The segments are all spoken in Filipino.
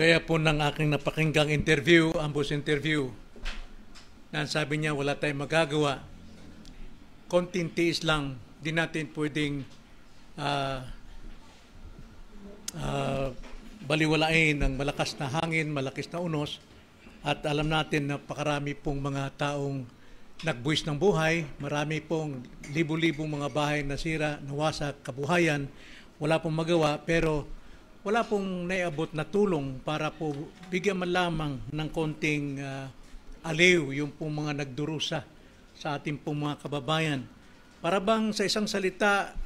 Gaya po ng aking napakinggang interview, ambos interview, na sabi niya wala tayong magagawa, konting tiis lang, di natin pwedeng baliwalain ng malakas na hangin, malakas na unos, at alam natin na napakarami pong mga taong nagbuwis ng buhay, marami pong libu-libong mga bahay nasira, nawasak, kabuhayan, wala pong magawa, pero wala pong naiabot na tulong para po bigyan man lamang ng konting aliw yung pong mga nagdurusa sa ating pong mga kababayan. Para bang sa isang salita,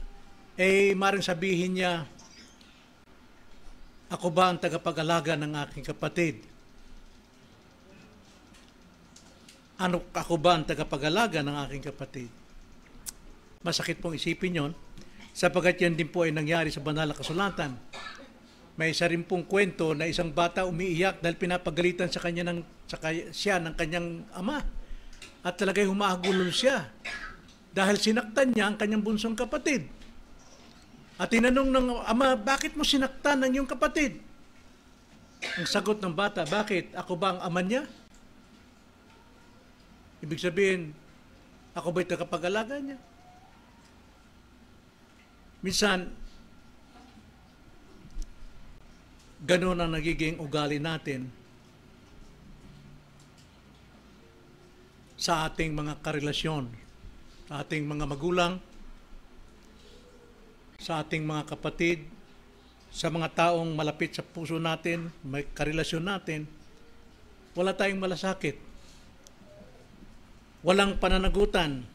maring sabihin niya, ako ba ang tagapag-alaga ng aking kapatid? Ako ba ang tagapag-alaga ng aking kapatid? Masakit pong isipin yon, sapagkat yan din po ay nangyari sa banal na kasulatan. May isa rin pong kwento na isang bata umiiyak dahil pinapagalitan siya ng kanyang ama. At talaga'y humahagulol siya dahil sinaktan niya ang kanyang bunsong kapatid. At tinanong ng ama, bakit mo sinaktan ang iyong kapatid? Ang sagot ng bata, bakit? Ako ba ang ama niya? Ibig sabihin, ako ba'y tagapag-alaga niya? Minsan, ganoon ang nagiging ugali natin sa ating mga karelasyon, sa ating mga magulang, sa ating mga kapatid, sa mga taong malapit sa puso natin, may karelasyon natin. Wala tayong malasakit. Walang pananagutan.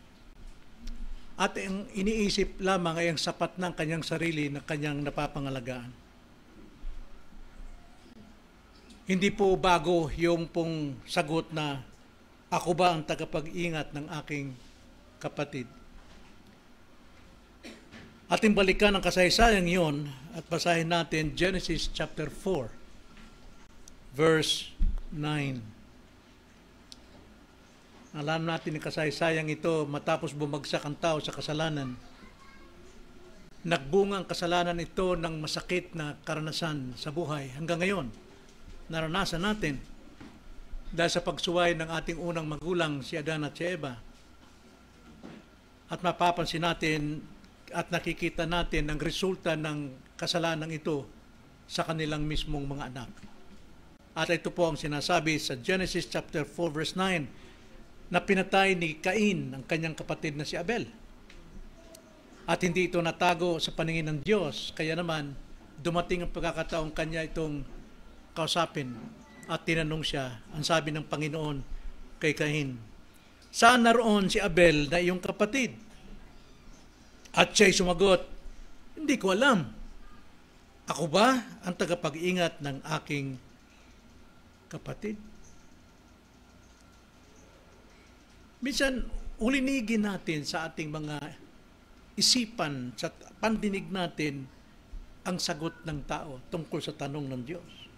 At ang iniisip lamang ay ang sapat ng kanyang sarili na kanyang napapangalagaan. Hindi po bago yung pong sagot na ako ba ang tagapag-ingat ng aking kapatid. Ating balikan ang kasaysayan yon at basahin natin Genesis chapter 4, verse 9. Alam natin ang kasaysayang ito matapos bumagsak ang tao sa kasalanan. Nagbunga ang kasalanan ito ng masakit na karanasan sa buhay hanggang ngayon. Naranasan natin dahil sa pagsuway ng ating unang magulang, si Adan at si Eva. At mapapansin natin at nakikita natin ang resulta ng kasalanan ito sa kanilang mismong mga anak. At ito po ang sinasabi sa Genesis chapter 4 verse 9 na pinatay ni Cain ang kanyang kapatid na si Abel. At hindi ito natago sa paningin ng Diyos, kaya naman dumating ang pagkakataong kanya itong kausapin at tinanong siya. Ang sabi ng Panginoon kay Cain, saan naroon si Abel na iyong kapatid? At siya'y sumagot, hindi ko alam. Ako ba ang tagapag-ingat ng aking kapatid? Minsan, ulinigin natin sa ating mga isipan, sa pandinig natin, ang sagot ng tao tungkol sa tanong ng Diyos.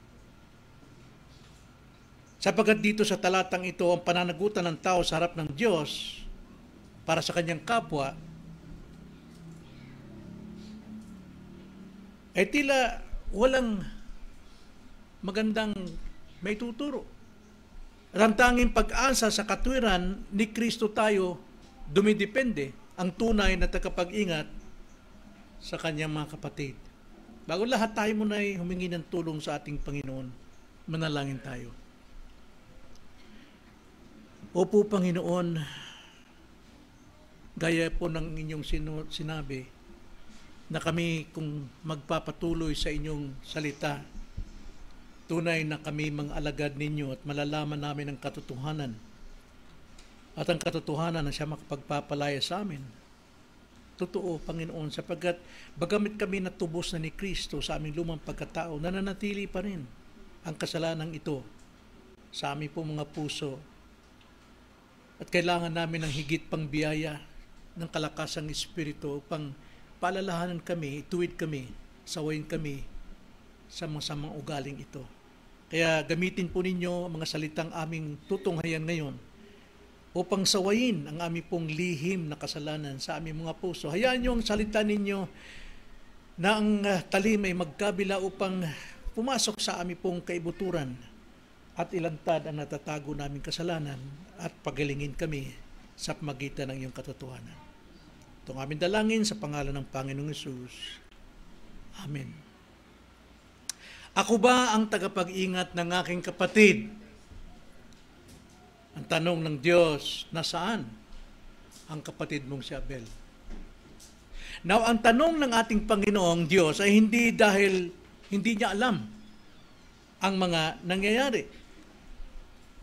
Sapagkat dito sa talatang ito, ang pananagutan ng tao sa harap ng Diyos para sa kanyang kapwa ay tila walang magandang may tuturo. At ang tanging pag-asa sa katwiran ni Kristo tayo dumidepende ang tunay na tagapag-ingat sa kanyang mga kapatid. Bago lahat tayo muna ay humingi ng tulong sa ating Panginoon, manalangin tayo. Opo, Panginoon, gaya po ng inyong sinabi, na kami kung magpapatuloy sa inyong salita, tunay na kami mga alagad ninyo at malalaman namin ang katotohanan. At ang katotohanan na siya makapagpapalaya sa amin. Totoo, Panginoon, sapagkat bagamit kami natubos na ni Kristo sa aming lumang pagkatao, nananatili pa rin ang kasalanang ito sa aming po mga puso. At kailangan namin ng higit pang biyaya ng kalakasang Espiritu upang paalalahanan kami, ituwid kami, sawayin kami sa masamang ugaling ito. Kaya gamitin po ninyo ang mga salitang aming tutunghayan ngayon upang sawayin ang aming pong lihim na kasalanan sa aming mga puso. Hayaan nyo ang salita ninyo na ang talim ay magkabila upang pumasok sa aming pong kaibuturan at ilantad ang natatago naming kasalanan at pagalingin kami sa pamagitan ng iyong katotohanan. Itong aming dalangin sa pangalan ng Panginoong Hesus. Amen. Ako ba ang tagapag-ingat ng aking kapatid? Ang tanong ng Diyos, nasaan ang kapatid mong si Abel? Now, ang tanong ng ating Panginoong Diyos ay hindi dahil hindi niya alam ang mga nangyayari,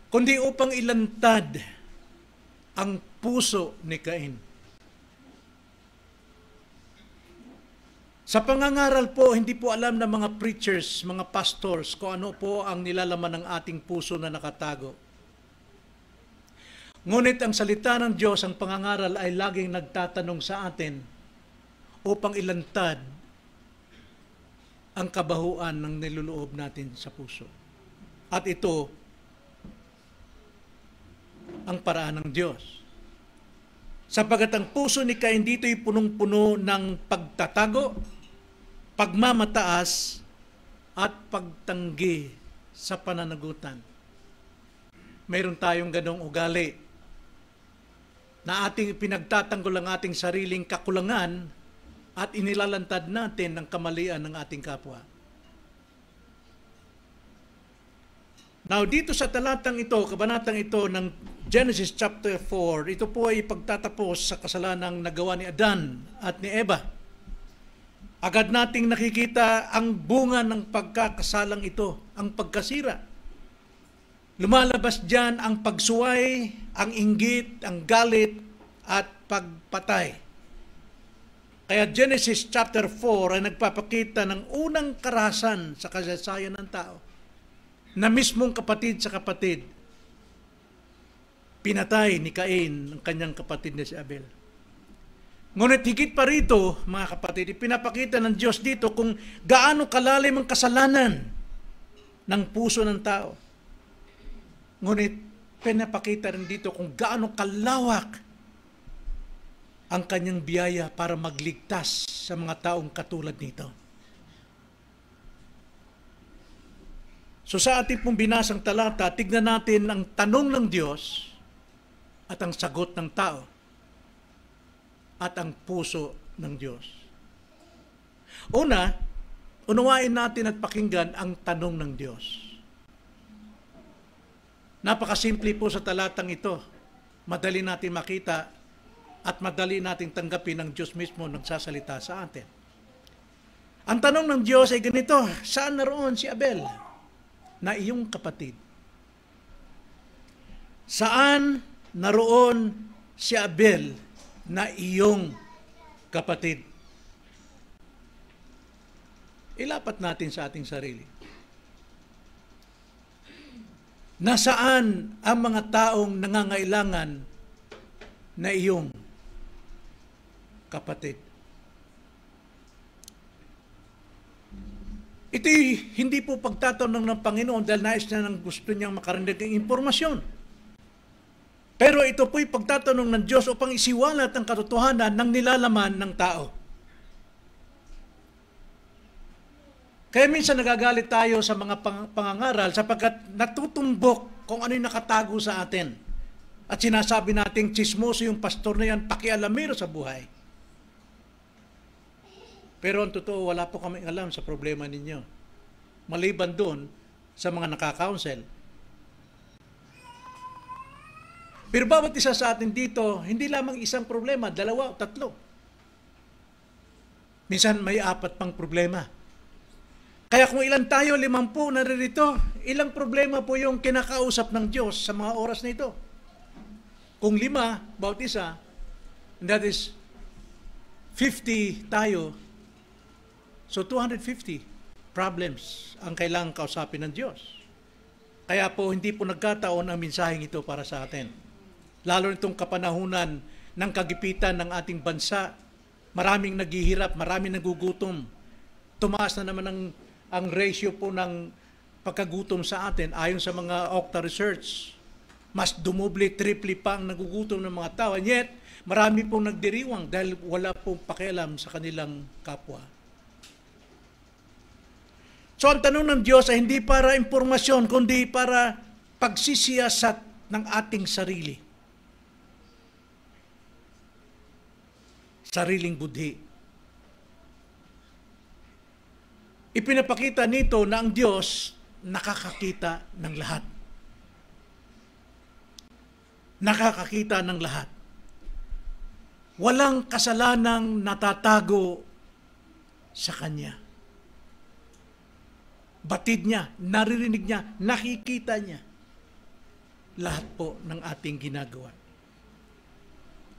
kundi upang ilantad ang puso ni Cain. Sa pangangaral po, hindi po alam ng mga preachers, mga pastors, kung ano po ang nilalaman ng ating puso na nakatago. Ngunit ang salita ng Diyos, ang pangangaral ay laging nagtatanong sa atin upang ilantad ang kabahuan ng niluloob natin sa puso. At ito ang paraan ng Diyos. Sapagat ang puso ni Cain dito'y punong-puno ng pagtatago, pagmamataas, at pagtanggi sa pananagutan. Mayroon tayong ganong ugali na ating pinagtatanggol ang ating sariling kakulangan at inilalantad natin ang kamalian ng ating kapwa. Now, dito sa talatang ito, kabanatang ito ng Genesis chapter 4, ito po ay pagtatapos sa kasalanang nagawa ni Adan at ni Eva. Agad nating nakikita ang bunga ng pagkakasalang ito, ang pagkasira. Lumalabas diyan ang pagsuway, ang inggit, ang galit, at pagpatay. Kaya Genesis chapter 4 ay nagpapakita ng unang karahasan sa kasaysayan ng tao na mismong kapatid sa kapatid. Pinatay ni Cain ang kanyang kapatid na si Abel. Ngunit higit pa rito, mga kapatid, ipinapakita ng Diyos dito kung gaano kalalim ang kasalanan ng puso ng tao. Ngunit pinapakita rin dito kung gaano kalawak ang kanyang biyaya para magligtas sa mga taong katulad nito. So sa ating pong binasang talata, tignan natin ang tanong ng Diyos at ang sagot ng tao at ang puso ng Diyos. Una, unawain natin at pakinggan ang tanong ng Diyos. Napakasimple po sa talatang ito. Madali natin makita at madali natin tanggapin ng Diyos mismo nagsasalita sa atin. Ang tanong ng Diyos ay ganito, saan naroon si Abel na iyong kapatid? Saan naroon si Abel na iyong kapatid? Ilapat natin sa ating sarili. Nasaan ang mga taong nangangailangan na iyong kapatid? Ito'y hindi po pagtatanong ng Panginoon dahil nais na ng gusto niyang makarinig ng impormasyon. Pero ito po'y pagtatanong ng Diyos upang isiwalat ang katotohanan ng nilalaman ng tao. Kaya minsan nagagalit tayo sa mga pangangaral sapagkat natutumbok kung ano yung nakatago sa atin. At sinasabi natin, chismoso yung pastor na yan, pakialamero sa buhay. Pero ang totoo, wala po kaming alam sa problema ninyo. Maliban doon sa mga nakakounsel. Pero bawat isa sa atin dito, hindi lamang isang problema, dalawa o tatlo. Minsan may 4 pang problema. Kaya kung ilan tayo, 50 naririto, ilang problema po yung kinakausap ng Diyos sa mga oras na ito. Kung 5, bawat isa, and that is 50 tayo, so 250 problems ang kailangang kausapin ng Diyos. Kaya po hindi po nagkataon ang mensaheng ito para sa atin. Lalo nitong kapanahunan ng kagipitan ng ating bansa, maraming naghihirap, maraming nagugutom. Tumaas na naman ang ratio po ng pagkagutom sa atin ayon sa mga Okta research. Mas dumoble, triple pa ang nagugutom ng mga tao. And yet, marami pong nagdiriwang dahil wala pong pakialam sa kanilang kapwa. So ang tanong ng Diyos ay hindi para impormasyon, kundi para pagsisiyasat ng ating sarili. Sariling budhi. Ipinapakita nito na ang Diyos nakakakita ng lahat. Nakakakita ng lahat. Walang kasalanang natatago sa Kanya. Batid niya, naririnig niya, nakikita niya lahat po ng ating ginagawa.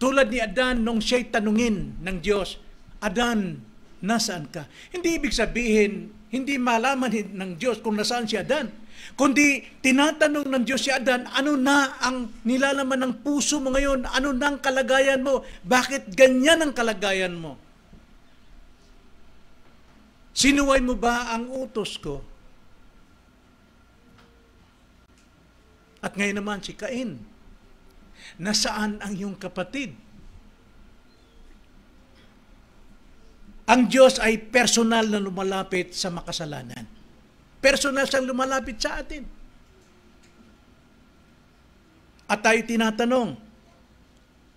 Tulad ni Adan nung siya'y tanungin ng Diyos, Adan, nasaan ka? Hindi ibig sabihin, hindi malaman ng Diyos kung nasaan si Adan. Kundi tinatanong ng Diyos si Adan, ano na ang nilalaman ng puso mo ngayon? Ano na ang kalagayan mo? Bakit ganyan ang kalagayan mo? Sinuway mo ba ang utos ko? At ngayon naman si Cain, nasaan ang iyong kapatid? Ang Diyos ay personal na lumalapit sa makasalanan. Personal siyang lumalapit sa atin. At tayo tinatanong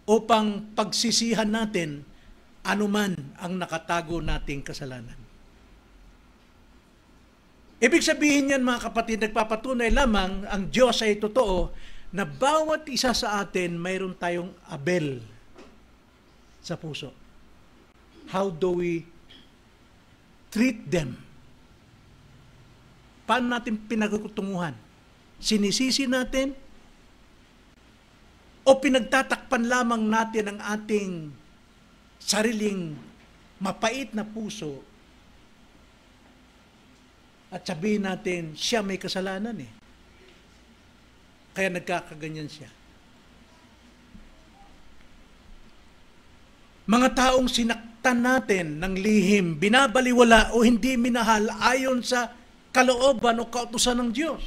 upang pagsisihan natin anuman ang nakatago nating kasalanan. Ibig sabihin yan mga kapatid, nagpapatunay lamang ang Diyos ay totoo na bawat isa sa atin mayroon tayong Abel sa puso. How do we treat them? Paano natin pinagkutunguhan? Sinisisi natin? O pinagtatakpan lamang natin ang ating sariling mapait na puso at sabihin natin, siya may kasalanan eh. Kaya nagkakaganyan siya. Mga taong sinaktan natin ng lihim, binabaliwala o hindi minahal ayon sa kalooban o kautusan ng Diyos.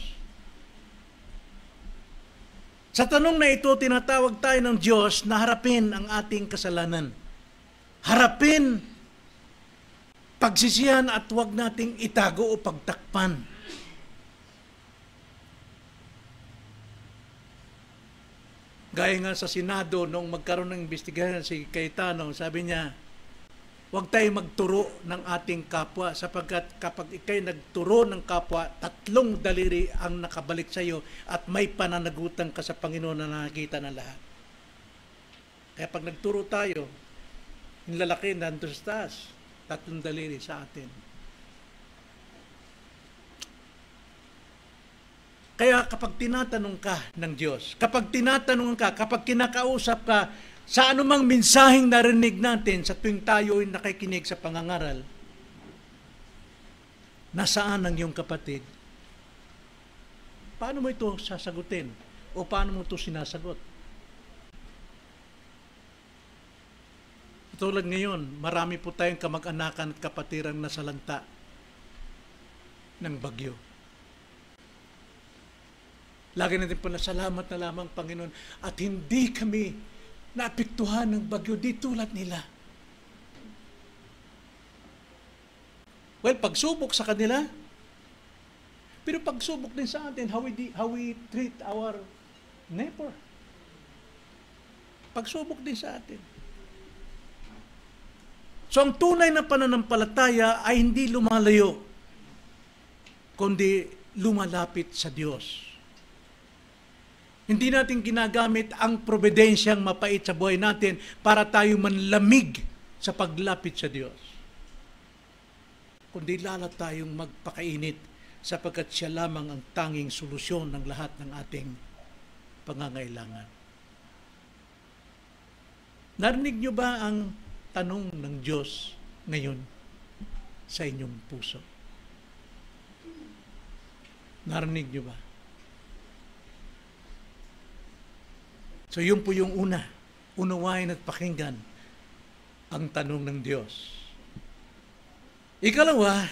Sa tanong na ito, tinatawag tayo ng Diyos na harapin ang ating kasalanan. Harapin, pagsisihan at huwag nating itago o pagtakpan. Gaya nga sa Senado, nung magkaroon ng investigasyon si Cayetano, sabi niya, huwag tayo magturo ng ating kapwa sapagkat kapag ikay nagturo ng kapwa, 3 daliri ang nakabalik sa iyo at may pananagutan ka sa Panginoon na nakikita ng lahat. Kaya pag nagturo tayo, yung lalaki nandun sa taas, 3 daliri sa atin. Kaya kapag tinatanong ka ng Diyos, kapag tinatanong ka, kapag kinakausap ka, sa anumang mensaheng narinig natin sa tuwing tayo ay nakikinig sa pangangaral, nasaan ang iyong kapatid? Paano mo ito sasagutin? O paano mo ito sinasagot? Tulad ngayon, marami po tayong kamag-anakan at kapatirang nasalanta ng bagyo. Lagi natin po na salamat na lamang, Panginoon, at hindi kami naapektuhan ng bagyo di tulad nila. Well, pagsubok sa kanila, pero pagsubok din sa atin, how we treat our neighbor. Pagsubok din sa atin. So, ang tunay na pananampalataya ay hindi lumalayo, kundi lumalapit sa Diyos. Hindi natin ginagamit ang probidensyang mapait sa buhay natin para tayo manlamig sa paglapit sa Diyos. Kundi lalo tayong magpakainit sapagkat siya lamang ang tanging solusyon ng lahat ng ating pangangailangan. Narinig niyo ba ang tanong ng Diyos ngayon sa inyong puso? Narinig niyo ba? So yun po yung una, unawain at pakinggan ang tanong ng Diyos. Ikalawa,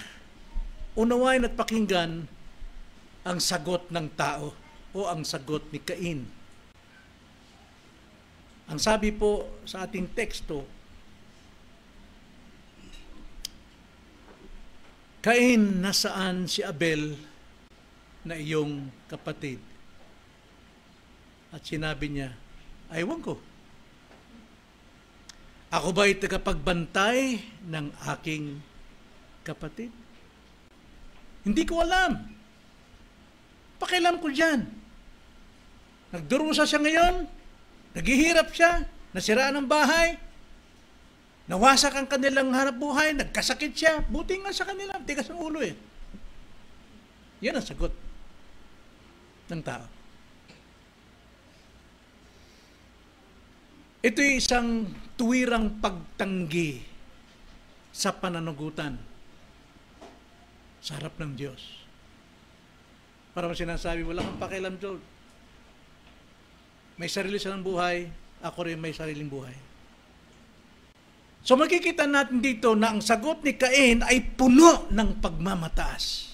unawain at pakinggan ang sagot ng tao o ang sagot ni Cain. Ang sabi po sa ating teksto, Cain, nasaan si Abel na iyong kapatid? At sinabi niya, aywan ko. Ako ba'y tagapagbantay ng aking kapatid? Hindi ko alam. Pakialam ko dyan. Nagdurusa siya ngayon, naghihirap siya, nasiraan ang bahay, nawasak ang kanilang hanap buhay, nagkasakit siya, buti nga sa kanila, tigas ang ulo eh. Yan ang sagot ng tao. Ito'y isang tuwirang pagtanggi sa pananagutan sa harap ng Diyos. Para sinasabi, wala kang pakialam, Joel. May sarili silang buhay, ako rin may sariling buhay. So makikita natin dito na ang sagot ni Cain ay puno ng pagmamataas.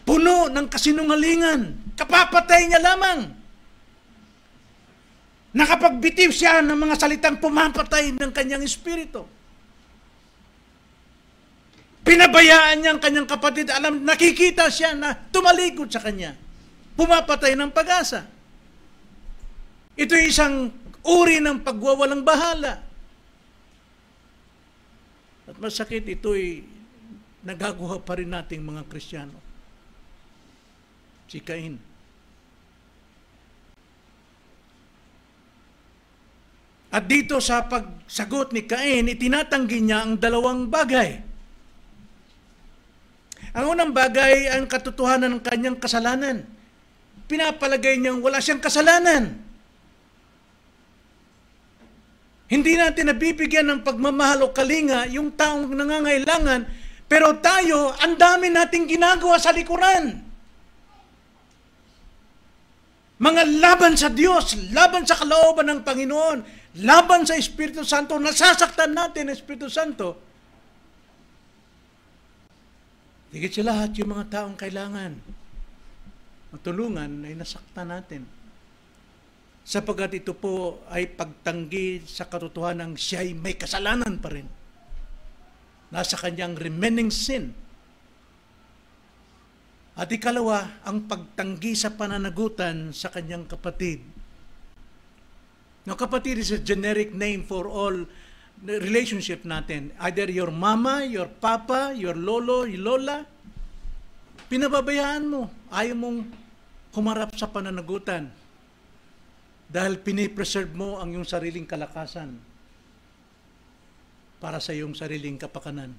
Puno ng kasinungalingan. Kapapatay niya lamang. Nakapagbitiw siya ng mga salitang pumapatay ng kanyang espiritu. Pinabayaan niya ang kanyang kapatid. Alam, nakikita siya na tumalikod sa kanya. Pumapatay ng pag-asa. Ito ay isang uri ng pagwawalang bahala. At masakit, ito'y nagagawa pa rin nating mga Kristiyano. Si Cain. At dito sa pagsagot ni Cain, itinatanggi niya ang dalawang bagay. Ang unang bagay ang katotohanan ng kanyang kasalanan. Pinapalagay niyang wala siyang kasalanan. Hindi natin nabibigyan ng pagmamahal o kalinga yung taong nangangailangan, pero tayo, ang dami nating ginagawa sa likuran. Mga laban sa Diyos, laban sa kalooban ng Panginoon, laban sa Espiritu Santo, nasasaktan natin ang Espiritu Santo. Higit sa lahat yung mga taong kailangan matulungan ay nasaktan natin. Sapagkat ito po ay pagtanggi sa katotohanan ng siya'y may kasalanan pa rin. Nasa kanyang remaining sin. At ikalawa, ang pagtanggi sa pananagutan sa kanyang kapatid. Now, kapatid is a generic name for all the relationship natin. Either your mama, your papa, your lolo, your lola. Pinababayaan mo. Ayaw mong humarap sa pananagutan. Dahil pinipreserve mo ang iyong sariling kalakasan para sa iyong sariling kapakanan.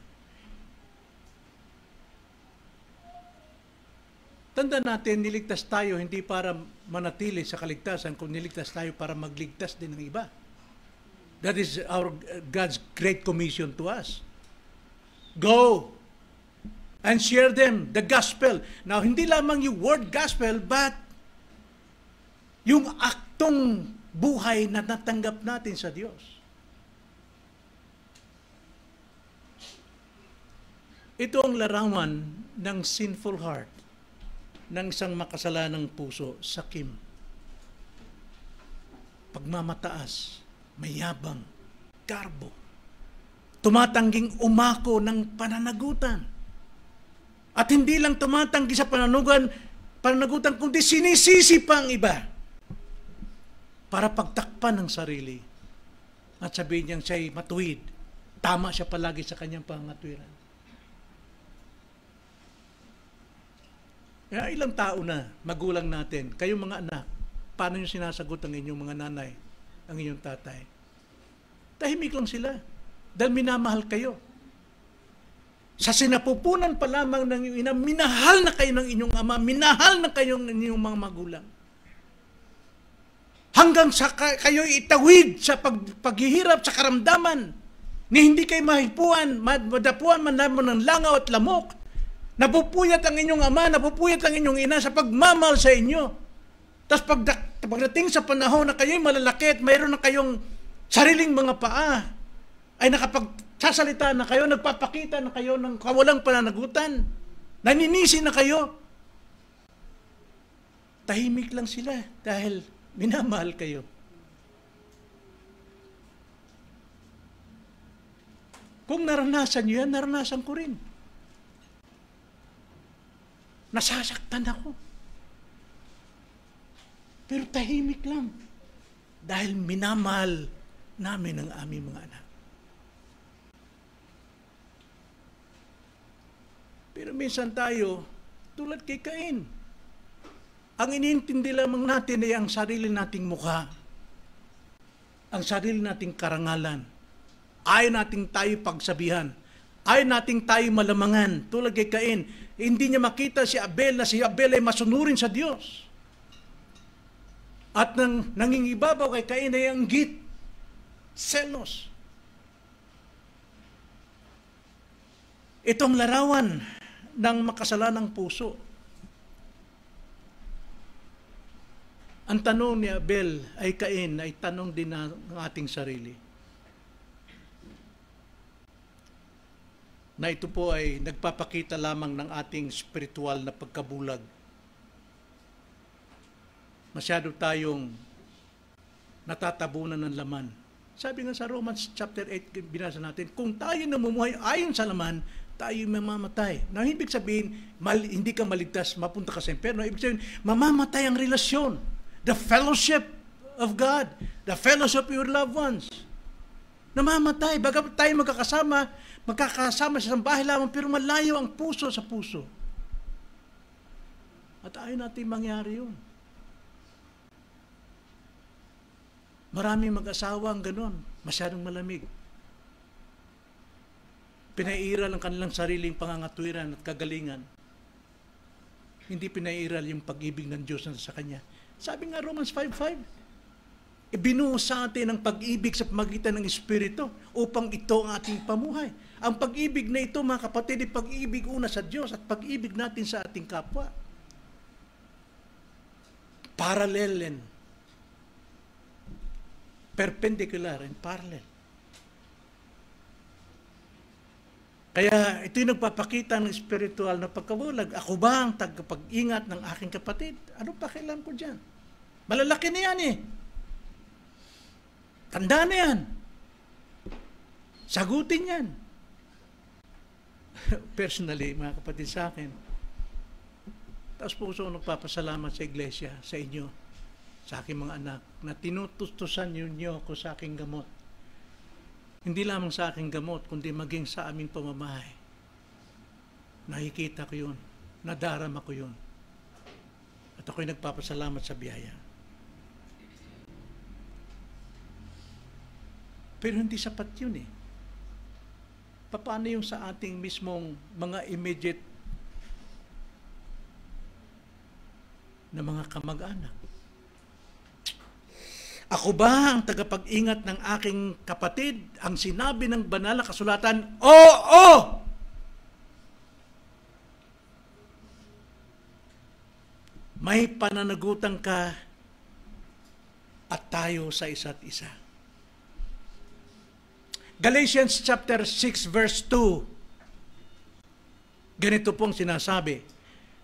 Tandaan natin, niligtas tayo hindi para manatili sa kaligtasan, kundi niligtas tayo para magligtas din ng iba. That is our God's great commission to us. Go and share them the gospel. Now, hindi lamang yung word gospel, but yung aktong buhay na natanggap natin sa Diyos. Ito ang larawan ng sinful heart, ng isang makasalanang puso, sakim, pagmamataas, mayabang, garbo, tumatangging umako ng pananagutan. At hindi lang tumatanggi sa pananagutan, kundi sinisisi pa ang iba para pagtakpan ng sarili. At sabihin niyang siya'y matuwid. Tama siya palagi sa kanyang pangatwiran. Kaya ilang tao na, magulang natin, kayong mga anak, paano yung sinasagot ang inyong mga nanay, ang inyong tatay? Tahimik lang sila. Dahil minamahal kayo. Sa sinapupunan pa lamang ng inyong ina, minahal na kayo ng inyong ama, minahal na kayo ng inyong mga magulang. Hanggang sa kayo'y itawid sa paghihirap sa karamdaman, ni hindi kayo mahipuan, madapuan man lamang ng langaw at lamok. Napupuyat ang inyong ama, napupuyat ang inyong ina sa pagmamahal sa inyo. Tapos pagdating sa panahon na kayo'y malalaki at mayroon na kayong sariling mga paa, ay nakapagsasalita na kayo, nagpapakita na kayo ng kawalang pananagutan, naninisi na kayo. Tahimik lang sila dahil minamahal kayo. Kung naranasan nyo yan, naranasan ko rin. Nasasaktan ako. Pero tahimik lang. Dahil minamahal namin ang aming mga anak. Pero minsan tayo, tulad kay Cain, ang inintindi lamang natin ay ang sarili nating mukha, ang sarili nating karangalan. Ayaw nating tayo pagsabihan. Ayaw nating tayo malamangan. Tulad kay Cain, hindi niya makita si Abel na si Abel ay masunurin sa Diyos. At nangingibabaw kay Cain ay anggit, selos. Itong larawan ng makasalanang puso. Ang tanong ni Abel ay Cain ay tanong din ng ating sarili. Na ito po ay nagpapakita lamang ng ating spiritual na pagkabulag. Masyado tayong natatabunan ng laman. Sabi nga sa Romans chapter 8, binasa natin, kung tayo namumuhay ayon sa laman, tayo mamamatay. Na ibig sabihin, hindi ka maligtas, mapunta ka sa impyerno. Ibig sabihin, mamamatay ang relasyon. The fellowship of God. The fellowship of your loved ones. Namamatay. Baga tayo magkakasama sa isang bahay lamang, pero malayo ang puso sa puso. At ayaw natin mangyari yun. Maraming mag-asawa ang ganon. Masyadong malamig. Pinairal ang kanilang sariling pangangatwiran at kagalingan. Hindi pinairal yung pag-ibig ng Diyos sa Kanya. Sabi nga Romans 5:5, ibinuo sa atin ang pag-ibig sa pamagitan ng Espiritu upang ito ang ating pamuhay. Ang pag-ibig na ito, mga kapatid, ay pag-ibig una sa Diyos at pag-ibig natin sa ating kapwa. Parallel and perpendicular and parallel. Kaya ito'y nagpapakita ng spiritual na pagkabulag. Ako ba ang tagapag-ingat ng aking kapatid? Ano pa kailan ko dyan? Malalaki na yan eh. Tanda na yan. Sagutin yan. Personally, mga kapatid sa akin, taos puso ko nagpapasalamat sa iglesia, sa inyo, sa aking mga anak, na tinutustusan niyo ako sa aking gamot. Hindi lamang sa aking gamot, kundi maging sa aming pamamahay. Nakikita ko yun. Nadarama ko yun. At ako'y nagpapasalamat sa biyaya. Pero hindi sapat yun eh. Paano yung sa ating mismong mga immediate na mga kamag-anak? Ako ba ang tagapag-ingat ng aking kapatid? Ang sinabi ng banal na kasulatan, oo! May pananagutan ka at tayo sa isa't isa. Galatians chapter 6 verse 2. Ganito pong sinasabi,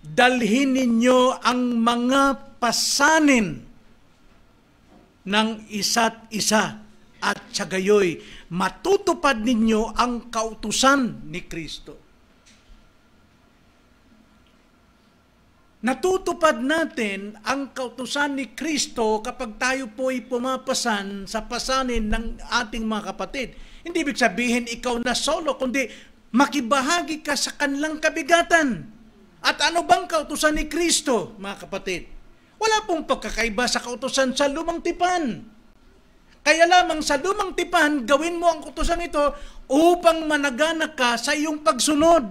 dalhin ninyo ang mga pasanin ng isa't isa at sa gayoy matutupad ninyo ang kautusan ni Kristo. Natutupad natin ang kautusan ni Kristo kapag tayo po'y pumapasan sa pasanin ng ating mga kapatid. Hindi ibig sabihin ikaw na solo, kundi makibahagi ka sa kanilang kabigatan. At ano bang kautusan ni Kristo, mga kapatid? Wala pong pagkakaiba sa kautusan sa lumang tipan. Kaya lamang sa lumang tipan, gawin mo ang kautusan ito upang managanak ka sa iyong pagsunod.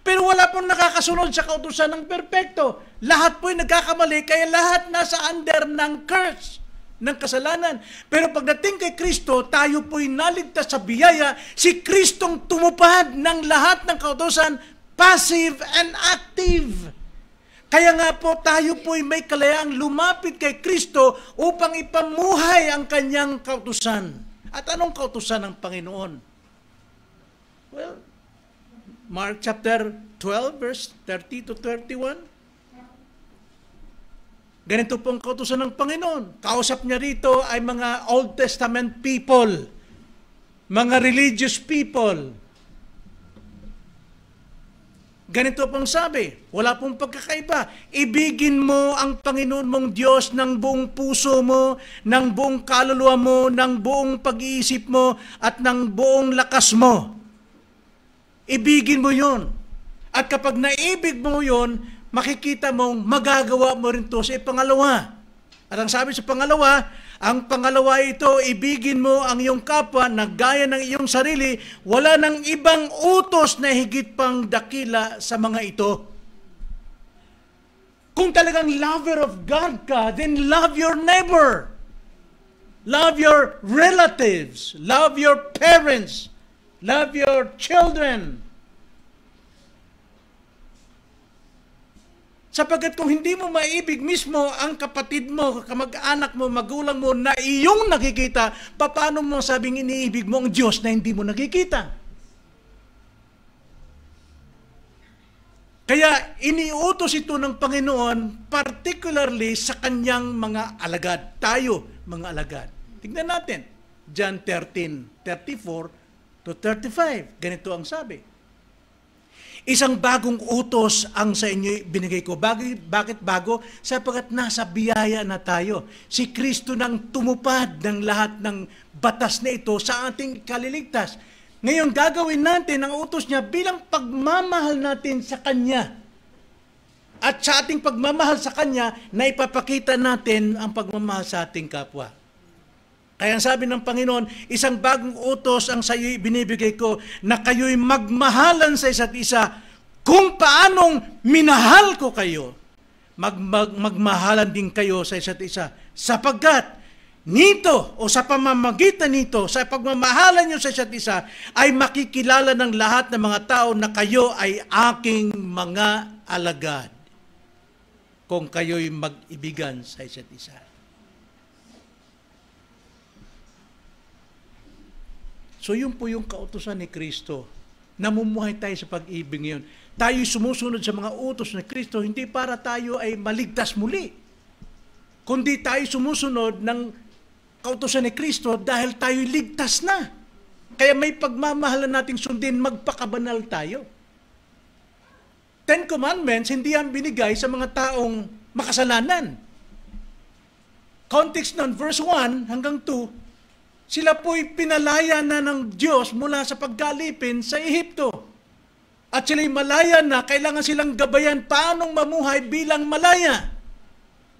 Pero wala pong nakakasunod sa kautusan ng perpekto. Lahat po'y nagkakamali, kaya lahat nasa under ng curse, ng kasalanan. Pero pagdating kay Kristo, tayo po'y naligtas sa biyaya. Si Kristong tumupad ng lahat ng kautusan, passive and active. Kaya nga po tayo po'y may kalayaang lumapit kay Kristo upang ipamuhay ang kanyang kautusan. At anong kautusan ng Panginoon? Well, Mark chapter 12 verse 30 to 31. Ganito pong kautusan ng Panginoon. Kausap niya rito ay mga Old Testament people, mga religious people, Ganito pong sabi, wala pong pagkakaiba. Ibigin mo ang Panginoon mong Diyos ng buong puso mo, ng buong kaluluwa mo, ng buong pag-iisip mo, at ng buong lakas mo. Ibigin mo yon. At kapag naibig mo yon, makikita mong magagawa mo rin to sa pangalawa. At ang sabi sa pangalawa, ang pangalawa ito, ibigin mo ang iyong kapwa na gaya ng iyong sarili, wala ng ibang utos na higit pang dakila sa mga ito. Kung talagang lover of God ka, then love your neighbor. Love your relatives. Love your parents. Love your children. Sapagkat kung hindi mo maibig mismo ang kapatid mo, kamag-anak mo, magulang mo na iyong nakikita, paano mo sabing iniibig mo ang Diyos na hindi mo nakikita? Kaya iniutos ito ng Panginoon, particularly sa kanyang mga alagad. Tayo, mga alagad. Tignan natin. John 13:34 to 35. Ganito ang sabi. Isang bagong utos ang sa inyo binigay ko. Bakit bago? Sapagkat nasa biyaya na tayo. Si Kristo nang tumupad ng lahat ng batas na ito sa ating kaliligtas. Ngayon gagawin natin ang utos niya bilang pagmamahal natin sa Kanya. At sa ating pagmamahal sa Kanya, na ipapakita natin ang pagmamahal sa ating kapwa. Kaya ang sabi ng Panginoon, isang bagong utos ang sa iyo binibigay ko na kayo'y magmahalan sa isa't isa. Kung paanong minahal ko kayo, magmahalan din kayo sa isa't isa. Sapagkat nito o sa pamamagitan nito, sa pagmamahalan nyo sa isa't isa, ay makikilala ng lahat ng mga tao na kayo ay aking mga alagad. Kung kayo'y mag-ibigan sa isa't isa. So yun po yung kautusan ni Kristo. Namumuhay tayo sa pag-ibig ngayon. Tayo sumusunod sa mga utos ni Kristo, hindi para tayo ay maligtas muli. Kundi tayo sumusunod ng kautusan ni Kristo dahil tayo ligtas na. Kaya may pagmamahalan nating sundin, magpakabanal tayo. 10 Commandments, hindi yan binigay sa mga taong makasalanan. Context ng verse 1 hanggang 2, sila po'y pinalaya na ng Diyos mula sa paggalipin sa Ehipto. At sila'y malaya na, kailangan silang gabayan paanong mamuhay bilang malaya.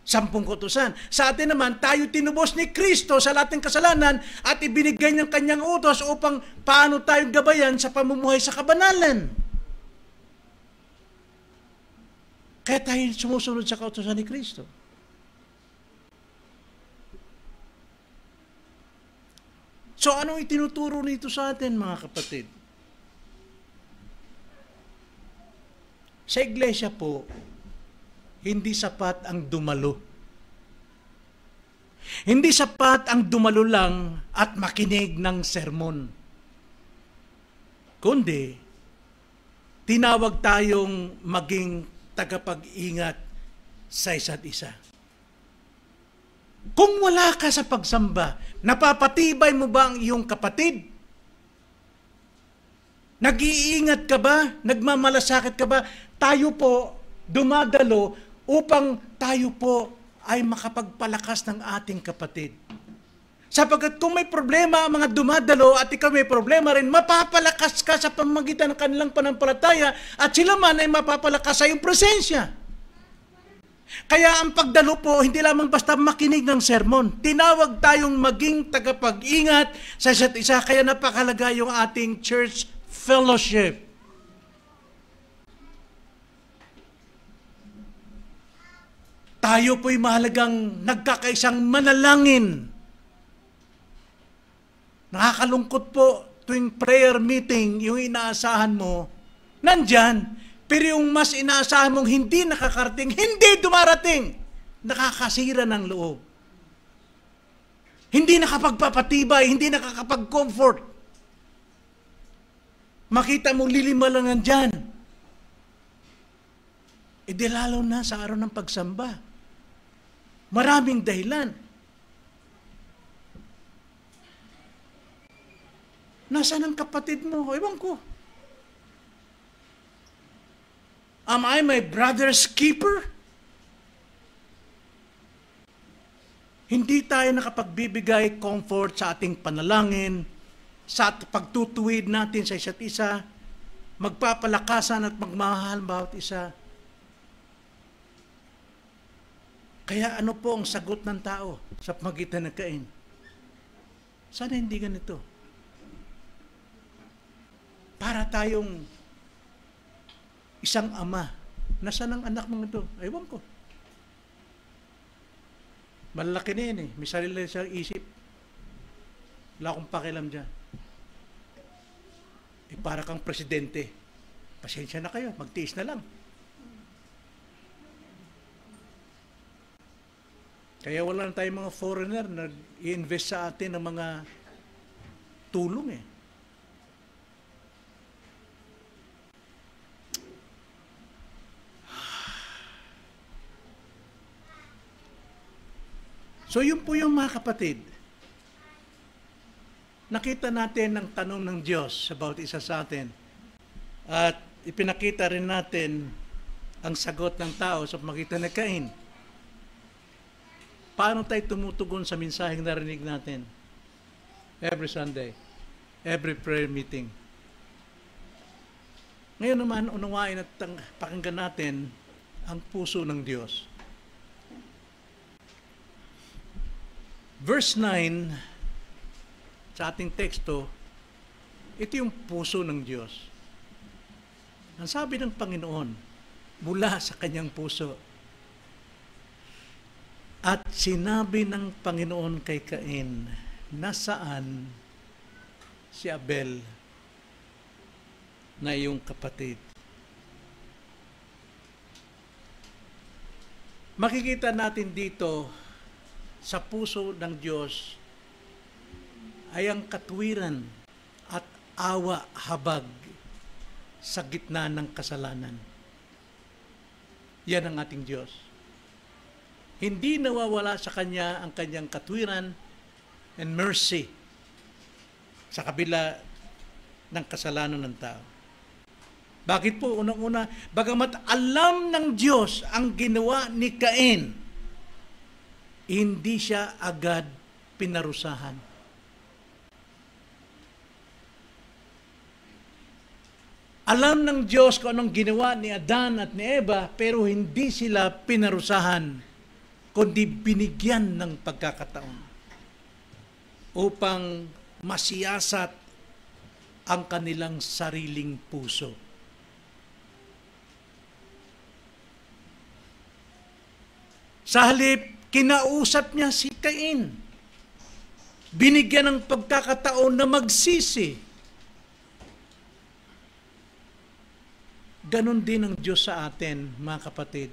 10 kautusan. Sa atin naman, tayo tinubos ni Kristo sa lahat ng kasalanan at ibinigay ng kanyang utos upang paano tayo gabayan sa pamumuhay sa kabanalan. Kaya tayo sumusunod sa kautusan ni Kristo. So anong itinuturo nito sa atin, mga kapatid? Sa iglesia po, hindi sapat ang dumalo. Hindi sapat ang dumalo lang at makinig ng sermon. Kundi, tinawag tayong maging tagapag-ingat sa isa't isa. Kung wala ka sa pagsamba, napapatibay mo ba ang iyong kapatid? Nag-iingat ka ba? Nagmamalasakit ka ba? Tayo po dumadalo upang tayo po ay makapagpalakas ng ating kapatid. Sapagkat kung may problema ang mga dumadalo at ikaw may problema rin, mapapalakas ka sa pamamagitan ng kanilang pananampalataya at sila man ay mapapalakas sa iyong presensya. Kaya ang pagdalo po, hindi lamang basta makinig ng sermon. Tinawag tayong maging tagapag-ingat sa isa't isa. Kaya napakalaga yung ating church fellowship. Tayo po'y mahalagang nagkakaisang manalangin. Nakakalungkot po tuwing prayer meeting, yung inaasahan mo, nandyan. Pero yung mas inaasahan mong hindi nakakarating, hindi dumarating. Nakakasira ng loob. Hindi nakapagpapatibay, hindi nakakapag-comfort. Makita mo lilima lang nandyan. E di lalo na sa araw ng pagsamba. Maraming dahilan. Nasaan ang kapatid mo? Ewan ko. Am I my brother's keeper? Hindi tayo nakapagbibigay comfort sa ating panalangin, sa pagtutuwid natin sa isa't isa, magpapalakasan at magmahal bawat isa. Kaya ano po ang sagot ng tao sa pamagitan ng Cain? Sana hindi ganito. Para tayong isang ama. Nasaan ang anak mong ito? Ewan ko. Malaki na yun eh. May sarili na siyang isip. Wala akong pakialam dyan. Para kang presidente. Pasensya na kayo. Magtiis na lang. Kaya wala na tayong mga foreigner na i-invest sa atin ng mga tulong eh. So yun po yung mga kapatid. Nakita natin ang tanong ng Diyos about isa sa atin. At ipinakita rin natin ang sagot ng tao sa pamagitan ng Cain. Paano tayo tumutugon sa mensaheng narinig natin? Every Sunday. Every prayer meeting. Ngayon naman, unawain at pakinggan natin ang puso ng Diyos. Verse 9, sa ating teksto, ito yung puso ng Diyos. Ang sabi ng Panginoon, mula sa kanyang puso. At sinabi ng Panginoon kay Cain, nasaan si Abel na iyong kapatid? Makikita natin dito sa puso ng Diyos ay ang katwiran at awa habag sa gitna ng kasalanan. Yan ang ating Diyos. Hindi nawawala sa Kanya ang Kanyang katwiran and mercy sa kabila ng kasalanan ng tao. Bakit po? Unang-una, bagamat alam ng Diyos ang ginawa ni Cain, hindi siya agad pinarusahan. Alam ng Diyos kung anong ginawa ni Adan at ni Eva, pero hindi sila pinarusahan, kundi binigyan ng pagkakataon upang masiyasat ang kanilang sariling puso. Sa halip, kinausap niya si Cain. Binigyan ng pagkakataon na magsisi. Ganon din ang Diyos sa atin, mga kapatid.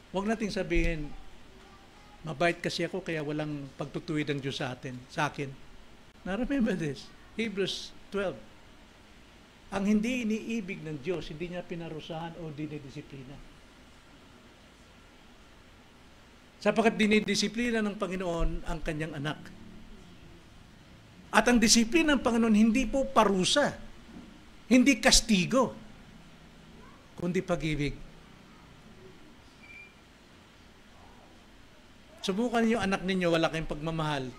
Huwag nating sabihin, mabait kasi ako kaya walang pagtutuwid ang Diyos sa akin. Now remember this, Hebrews 12. Ang hindi iniibig ng Diyos, hindi niya pinarusahan o dinidisiplina. Sapagkat dinidisiplina ng Panginoon ang kanyang anak. At ang disiplina ng Panginoon hindi po parusa, hindi kastigo, kundi pag-ibig. Subukan niyo anak ninyo, wala kayong pagmamahal.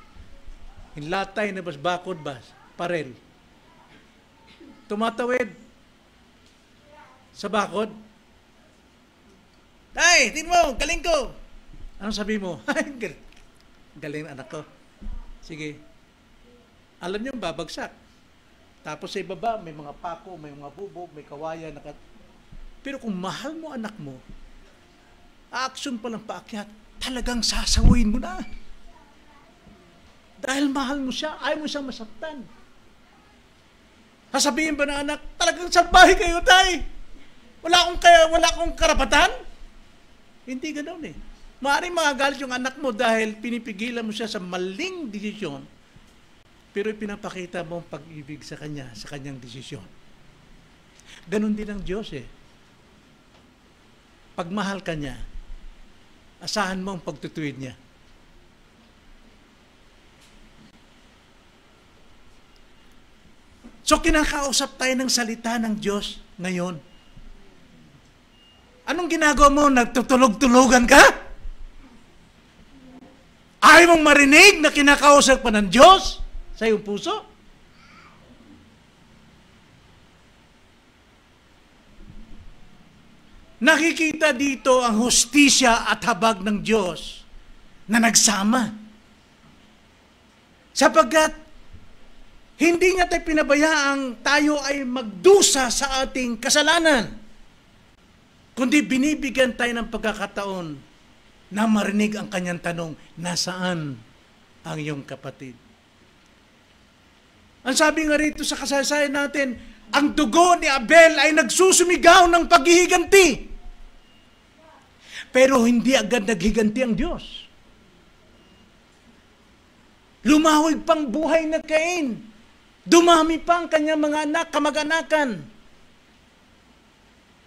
Hinlatay na bas, bakod bas, parel. Tumatawid sa bakod. Ay, tingin mo, galing ko. Anong sabi mo? Galing anak ko. Sige. Alam niyo, babagsak. Tapos sa ibaba, may mga pako, may mga bubog, may kawayan. Pero kung mahal mo anak mo, action pa lang paakyat, talagang sasawin mo na. Dahil mahal mo siya, ayaw mo siyang masaktan. Sasabihin ba ng anak, talagang salbahe kayo, tay? Wala akong karapatan? Hindi ganoon eh. Maaaring magagalit yung anak mo dahil pinipigilan mo siya sa maling desisyon, pero pinapakita mo ang pag-ibig sa kanya, sa kanyang desisyon. Ganon din ang Diyos eh. Pagmahal ka niya, asahan mo ang pagtutuwid niya. So kinakausap tayo ng salita ng Diyos ngayon. Anong ginagawa mo? Nagtutulog-tulugan ka? Ayaw mong marinig na kinakausap pa ng Diyos sa iyong puso? Nakikita dito ang hustisya at habag ng Diyos na nagsama. Sapagkat hindi nga tayo pinabayaang tayo ay magdusa sa ating kasalanan, kundi binibigyan tayo ng pagkakataon na marinig ang kanyang tanong, nasaan ang iyong kapatid? Ang sabi nga rito sa kasaysayan natin, ang dugo ni Abel ay nagsusumigaw ng paghihiganti. Pero hindi agad naghiganti ang Diyos. Lumawig pang buhay na Cain. Dumami pa ang kanyang mga anak, kamag-anakan.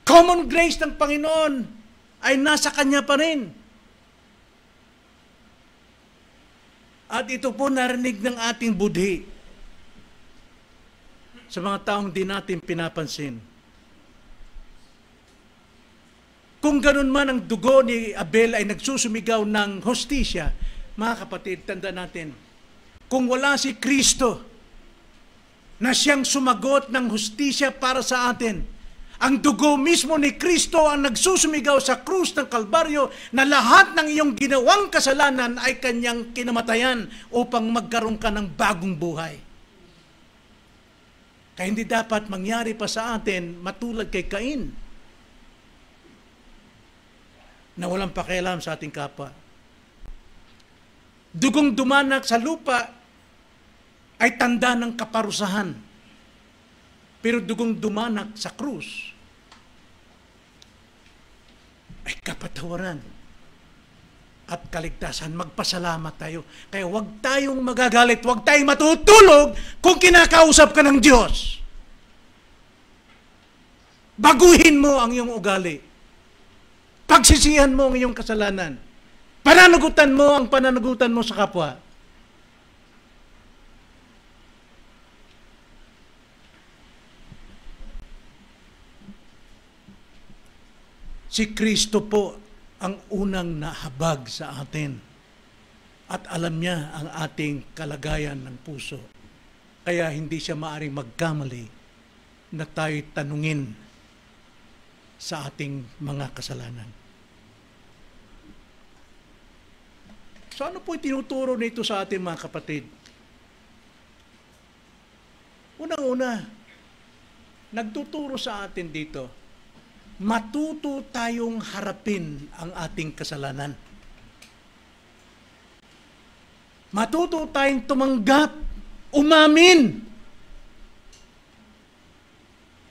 Common grace ng Panginoon ay nasa kanya pa rin. At ito po narinig ng ating budhi sa mga taong di natin pinapansin. Kung ganun man ang dugo ni Abel ay nagsusumigaw ng hustisya, mga kapatid, tanda natin, kung wala si Kristo na siyang sumagot ng hustisya para sa atin, ang dugo mismo ni Kristo ang nagsusumigaw sa krus ng Kalbaryo na lahat ng iyong ginawang kasalanan ay kanyang kinamatayan upang magkaroon ka ng bagong buhay. Kaya hindi dapat mangyari pa sa atin matulad kay Cain na walang pakialam sa ating kapwa. Dugong dumanak sa lupa ay tanda ng kaparusahan. Pero dugong dumanak sa krus ay kapatawaran at kaligtasan. Magpasalamat tayo. Kaya huwag tayong magagalit, huwag tayong matutulog kung kinakausap ka ng Diyos. Baguhin mo ang iyong ugali. Pagsisihan mo ang iyong kasalanan. Pananagutan mo ang pananagutan mo sa kapwa. Si Kristo po ang unang nahabag sa atin at alam niya ang ating kalagayan ng puso. Kaya hindi siya maaaring magkamali na tayo'y tanungin sa ating mga kasalanan. So ano po tinuturo nito sa ating mga kapatid? Unang-una, nagtuturo sa atin dito, matuto tayong harapin ang ating kasalanan. Matuto tayong tumanggap, umamin,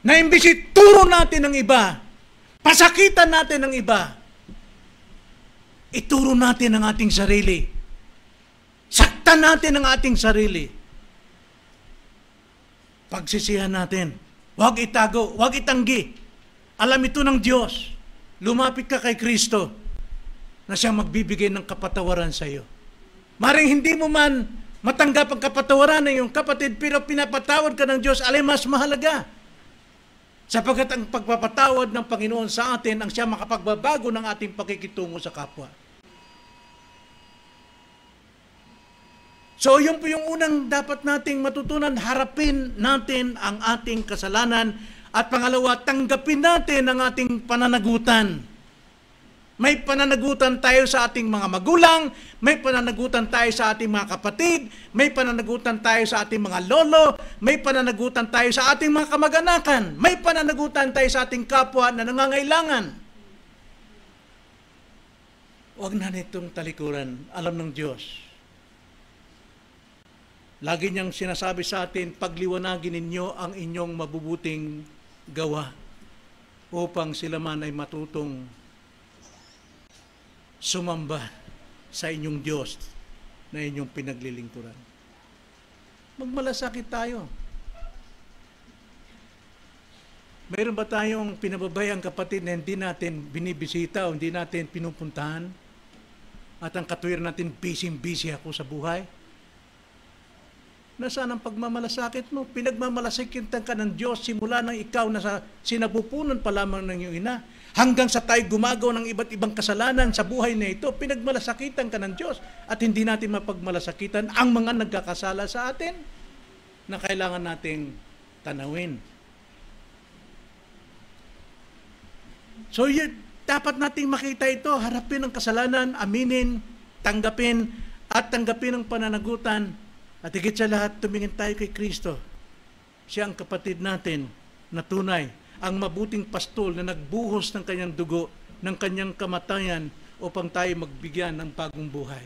na imbis ituro natin ang iba, pasakitan natin ang iba, ituro natin ang ating sarili. Saktan natin ang ating sarili. Pagsisihan natin. Huwag itago, huwag itanggi. Alam ito ng Diyos. Lumapit ka kay Kristo na siyang magbibigay ng kapatawaran sa iyo. Maring hindi mo man matanggap ang kapatawaran ng iyong kapatid, pero pinapatawad ka ng Diyos, alay mas mahalaga. Sapagkat ang pagpapatawad ng Panginoon sa atin ang siya makapagbabago ng ating pakikitungo sa kapwa. So, yun po yung unang dapat nating matutunan, harapin natin ang ating kasalanan. At pangalawa, tanggapin natin ang ating pananagutan. May pananagutan tayo sa ating mga magulang, may pananagutan tayo sa ating mga kapatid, may pananagutan tayo sa ating mga lolo, may pananagutan tayo sa ating mga kamag-anakan, may pananagutan tayo sa ating kapwa na nangangailangan. Huwag na nitong talikuran, alam ng Diyos. Lagi niyang sinasabi sa atin, pagliwanagin ninyo ang inyong mabubuting gawa upang sila man ay matutong sumamba sa inyong Diyos na inyong pinaglilingkuran. Magmalasakit tayo. Mayroon ba tayong pinababayang kapatid na hindi natin binibisita o hindi natin pinupuntahan? At ang katwiran natin, busy ako sa buhay? Nasaan ang pagmamalasakit mo? Pinagmamalasakitan ka ng Diyos simula nang ikaw na sa sinapupunan pa lamang ng iyong ina. Hanggang sa tayo gumagawa ng iba't ibang kasalanan sa buhay na ito, pinagmalasakitan ka ng Diyos. At hindi natin mapagmalasakitan ang mga nagkakasala sa atin na kailangan nating tanawin. So, dapat nating makita ito, harapin ang kasalanan, aminin, tanggapin, at tanggapin ang pananagutan. At higit sa lahat, tumingin tayo kay Kristo. Siya ang kapatid natin na tunay, ang mabuting pastol na nagbuhos ng kanyang dugo, ng kanyang kamatayan upang tayo magbigyan ng bagong buhay.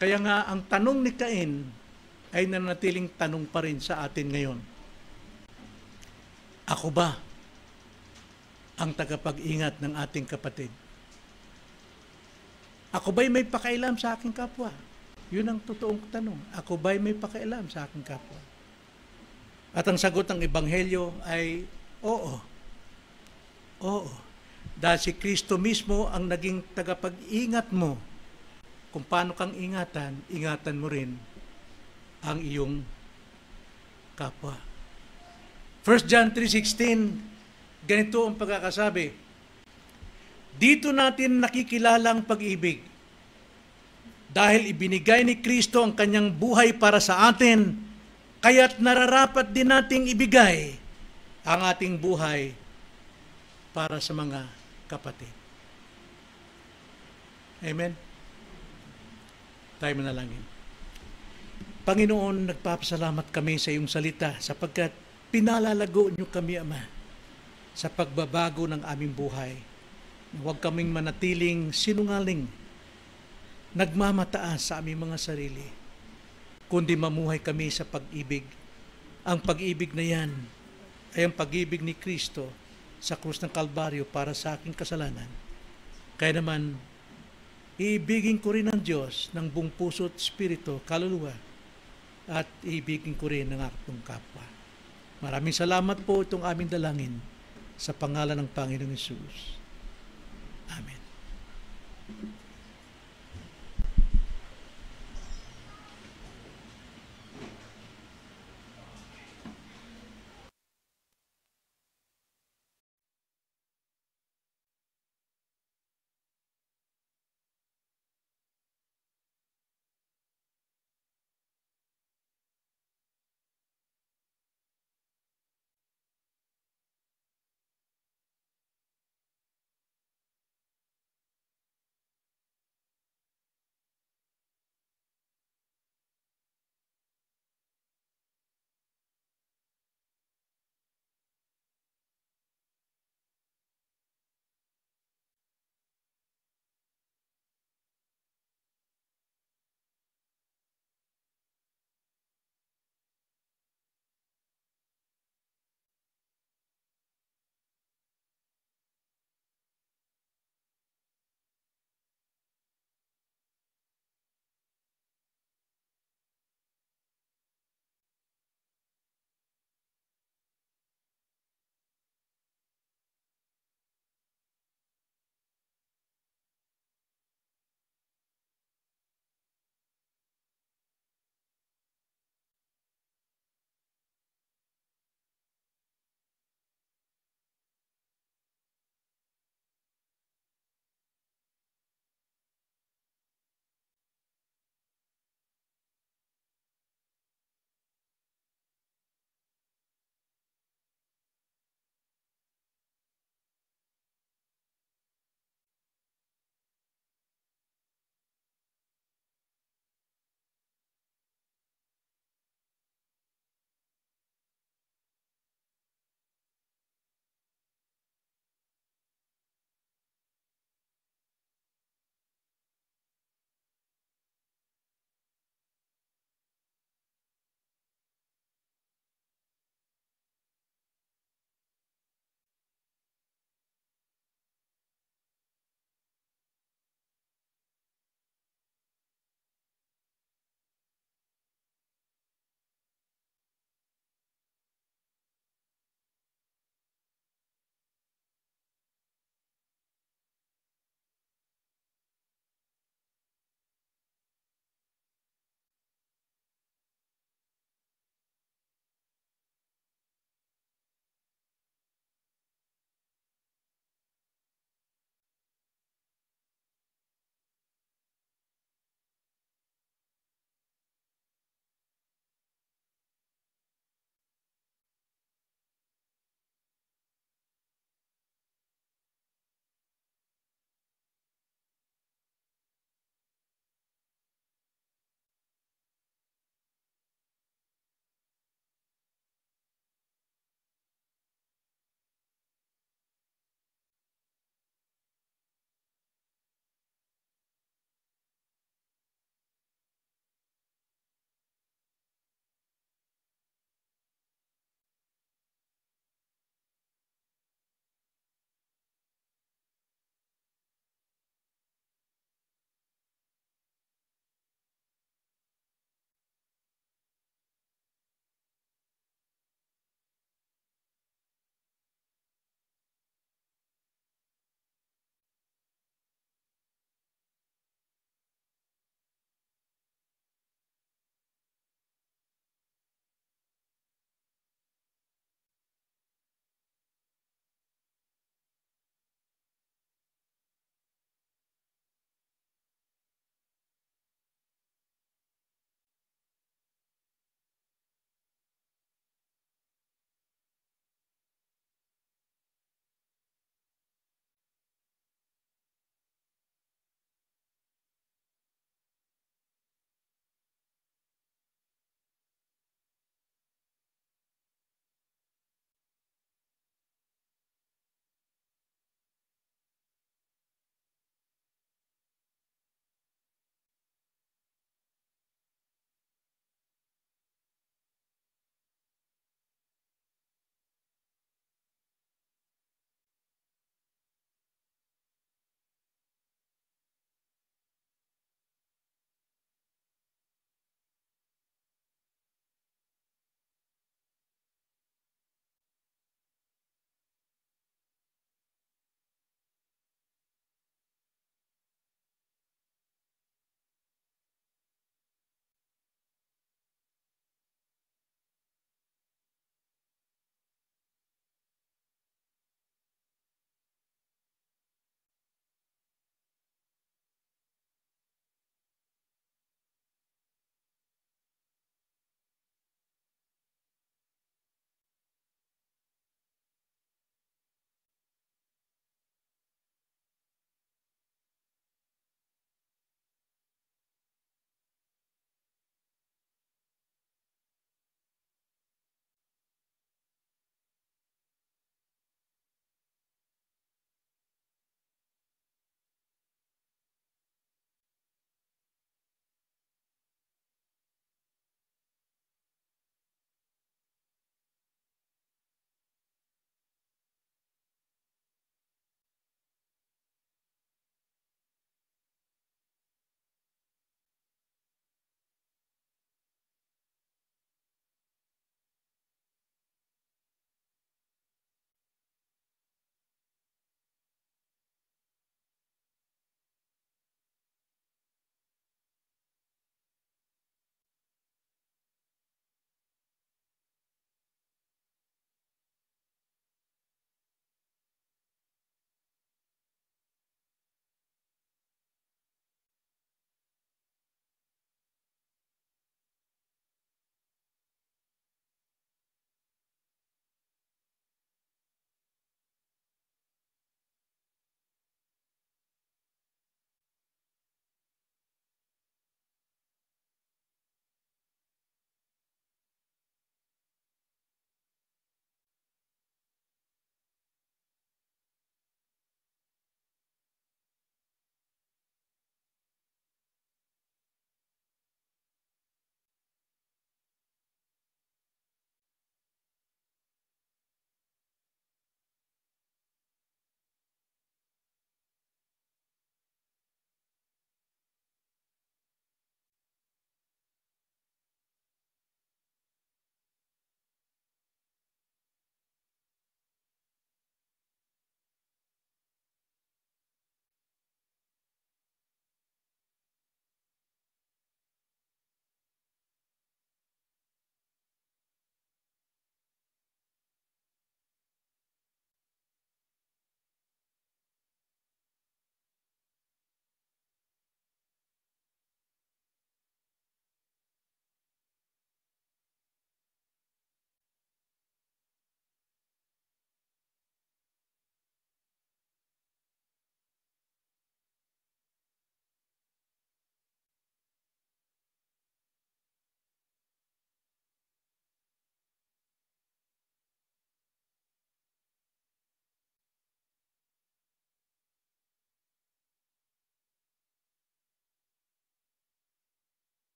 Kaya nga, ang tanong ni Cain ay nanatiling tanong pa rin sa atin ngayon. Ako ba ang tagapag-ingat ng ating kapatid? Ako ba'y may pakialam sa aking kapwa? Yun ang totoong tanong. Ako ba'y may pakialam sa aking kapwa? At ang sagot ng Ebanghelyo ay oo. Oo. Dahil si Kristo mismo ang naging tagapag-ingat mo. Kung paano kang ingatan mo rin ang iyong kapwa. 1 John 3:16, ganito ang pagkakasabi. Dito natin nakikilala ang pag-ibig. Dahil ibinigay ni Kristo ang kanyang buhay para sa atin, kaya't nararapat din nating ibigay ang ating buhay para sa mga kapatid. Amen? Tayo manalangin. Panginoon, nagpapasalamat kami sa iyong salita sapagkat pinalalago niyo kami, Ama, sa pagbabago ng aming buhay. Huwag kaming manatiling sinungaling, nagmamataas sa aming mga sarili, kundi mamuhay kami sa pag-ibig. Ang pag-ibig na yan ay ang pag-ibig ni Kristo sa krus ng Kalbaryo para sa aking kasalanan. Kaya naman, iibigin ko rin ang Diyos ng buong puso at espiritu, kaluluwa, at iibigin ko rin ang aking kapwa. Maraming salamat po itong aming dalangin sa pangalan ng Panginoong Hesus. Amen.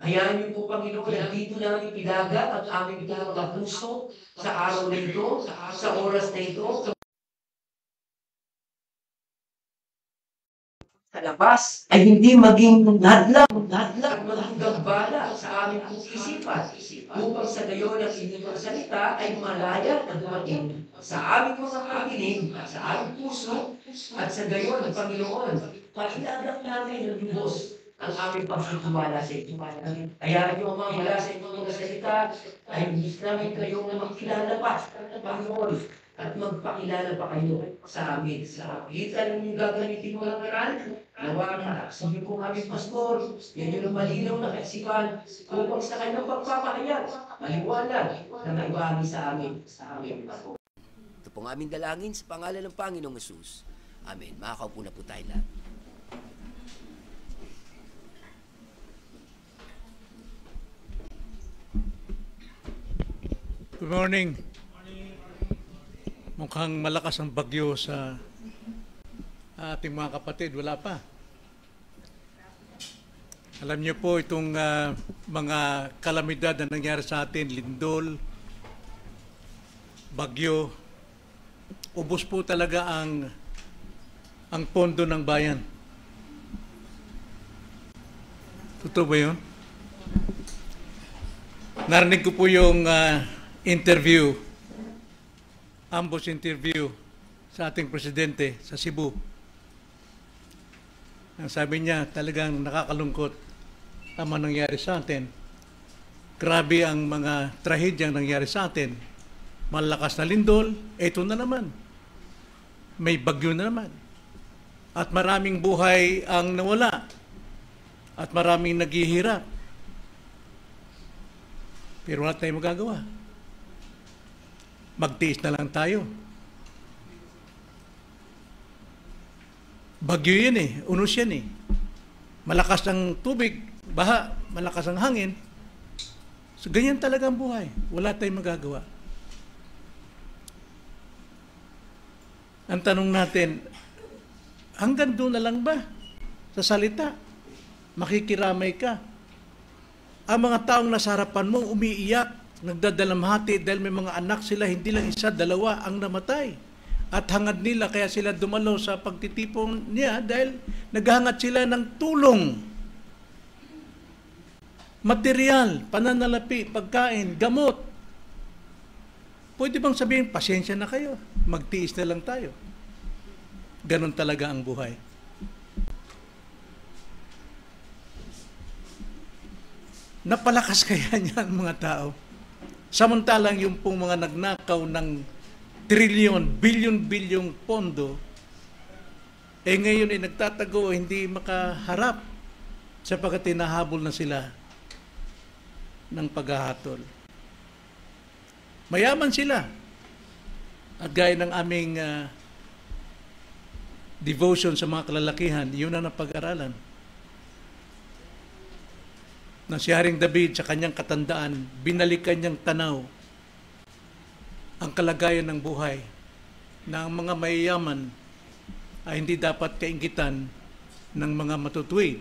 Hayaan niyo po, Panginoon, na dito namin pilaga at aming mga puso sa araw na ito, sa oras na ito, sa labas ay hindi maging nadlang at maging gambala sa aming isipan upang sa gayon ang inyong mga salita ay malaya na dumating sa aming mga pakinig, sa aming puso at sa gayon, Panginoon, pakilagang namin ng Diyos ang aming pagsutumala sa inyo. Kaya yung mga mula sa inyong mga salita ay gusto namin kayong magkilala pa, Panginoon, at magpakilala pa kayo sa amin. Sa pagitan ng gagamitin mo ng aral, nawa na sabi ko aming pastor, yan yung malinaw na kaisipan upang sa kanyang pagpapahayag, maliwanag na naibagi sa amin. Ito pong aming dalangin sa pangalan ng Panginoong Hesus. Amen. Makakaupo na po tayo lahat. Good morning. Mukhang malakas ang bagyo sa ating mga kapatid. Wala pa. Alam niyo po itong mga kalamidad na nangyari sa atin, lindol, bagyo, ubos po talaga ang pondo ng bayan. Totoo ba yun? Narinig ko po yung interview, ambush interview sa ating presidente sa Cebu. Ang sabi niya, talagang nakakalungkot ang mga nangyari sa atin. Grabe ang mga trahedyang nangyari sa atin. Malakas na lindol, eto na naman. May bagyo na naman. At maraming buhay ang nawala. At maraming naghihirap. Pero wala tayong magagawa. Magtiis na lang tayo. Bagyo yan eh, unos yan eh. Malakas ang tubig, baha, malakas ang hangin. So ganyan talaga ang buhay. Wala tayong magagawa. Ang tanong natin, hanggang doon na lang ba sa salita? Makikiramay ka. Ang mga taong nasa harapan mo umiiyak, nagdadalamhati dahil may mga anak sila, hindi lang isa, dalawa ang namatay. At hangad nila, kaya sila dumalo sa pagtitipon niya dahil naghangad sila ng tulong. Material, pananalapi, pagkain, gamot. Pwede bang sabihin, pasensya na kayo, magtiis na lang tayo. Ganon talaga ang buhay. Napalakas kaya niya ang mga tao. Samantalang yung pong mga nagnakaw ng trilyon, bilyon-bilyong pondo, ngayon ay nagtatago, hindi makaharap sapagkat tinahabol na sila ng paghahatol. Mayaman sila. At gaya ng aming devotion sa mga kalalakihan, yun ang napag-aralan. Na si Haring David sa kanyang katandaan, binalikan niyang tanaw ang kalagayan ng buhay na ang mga mayayaman ay hindi dapat kainggitan ng mga matutuwid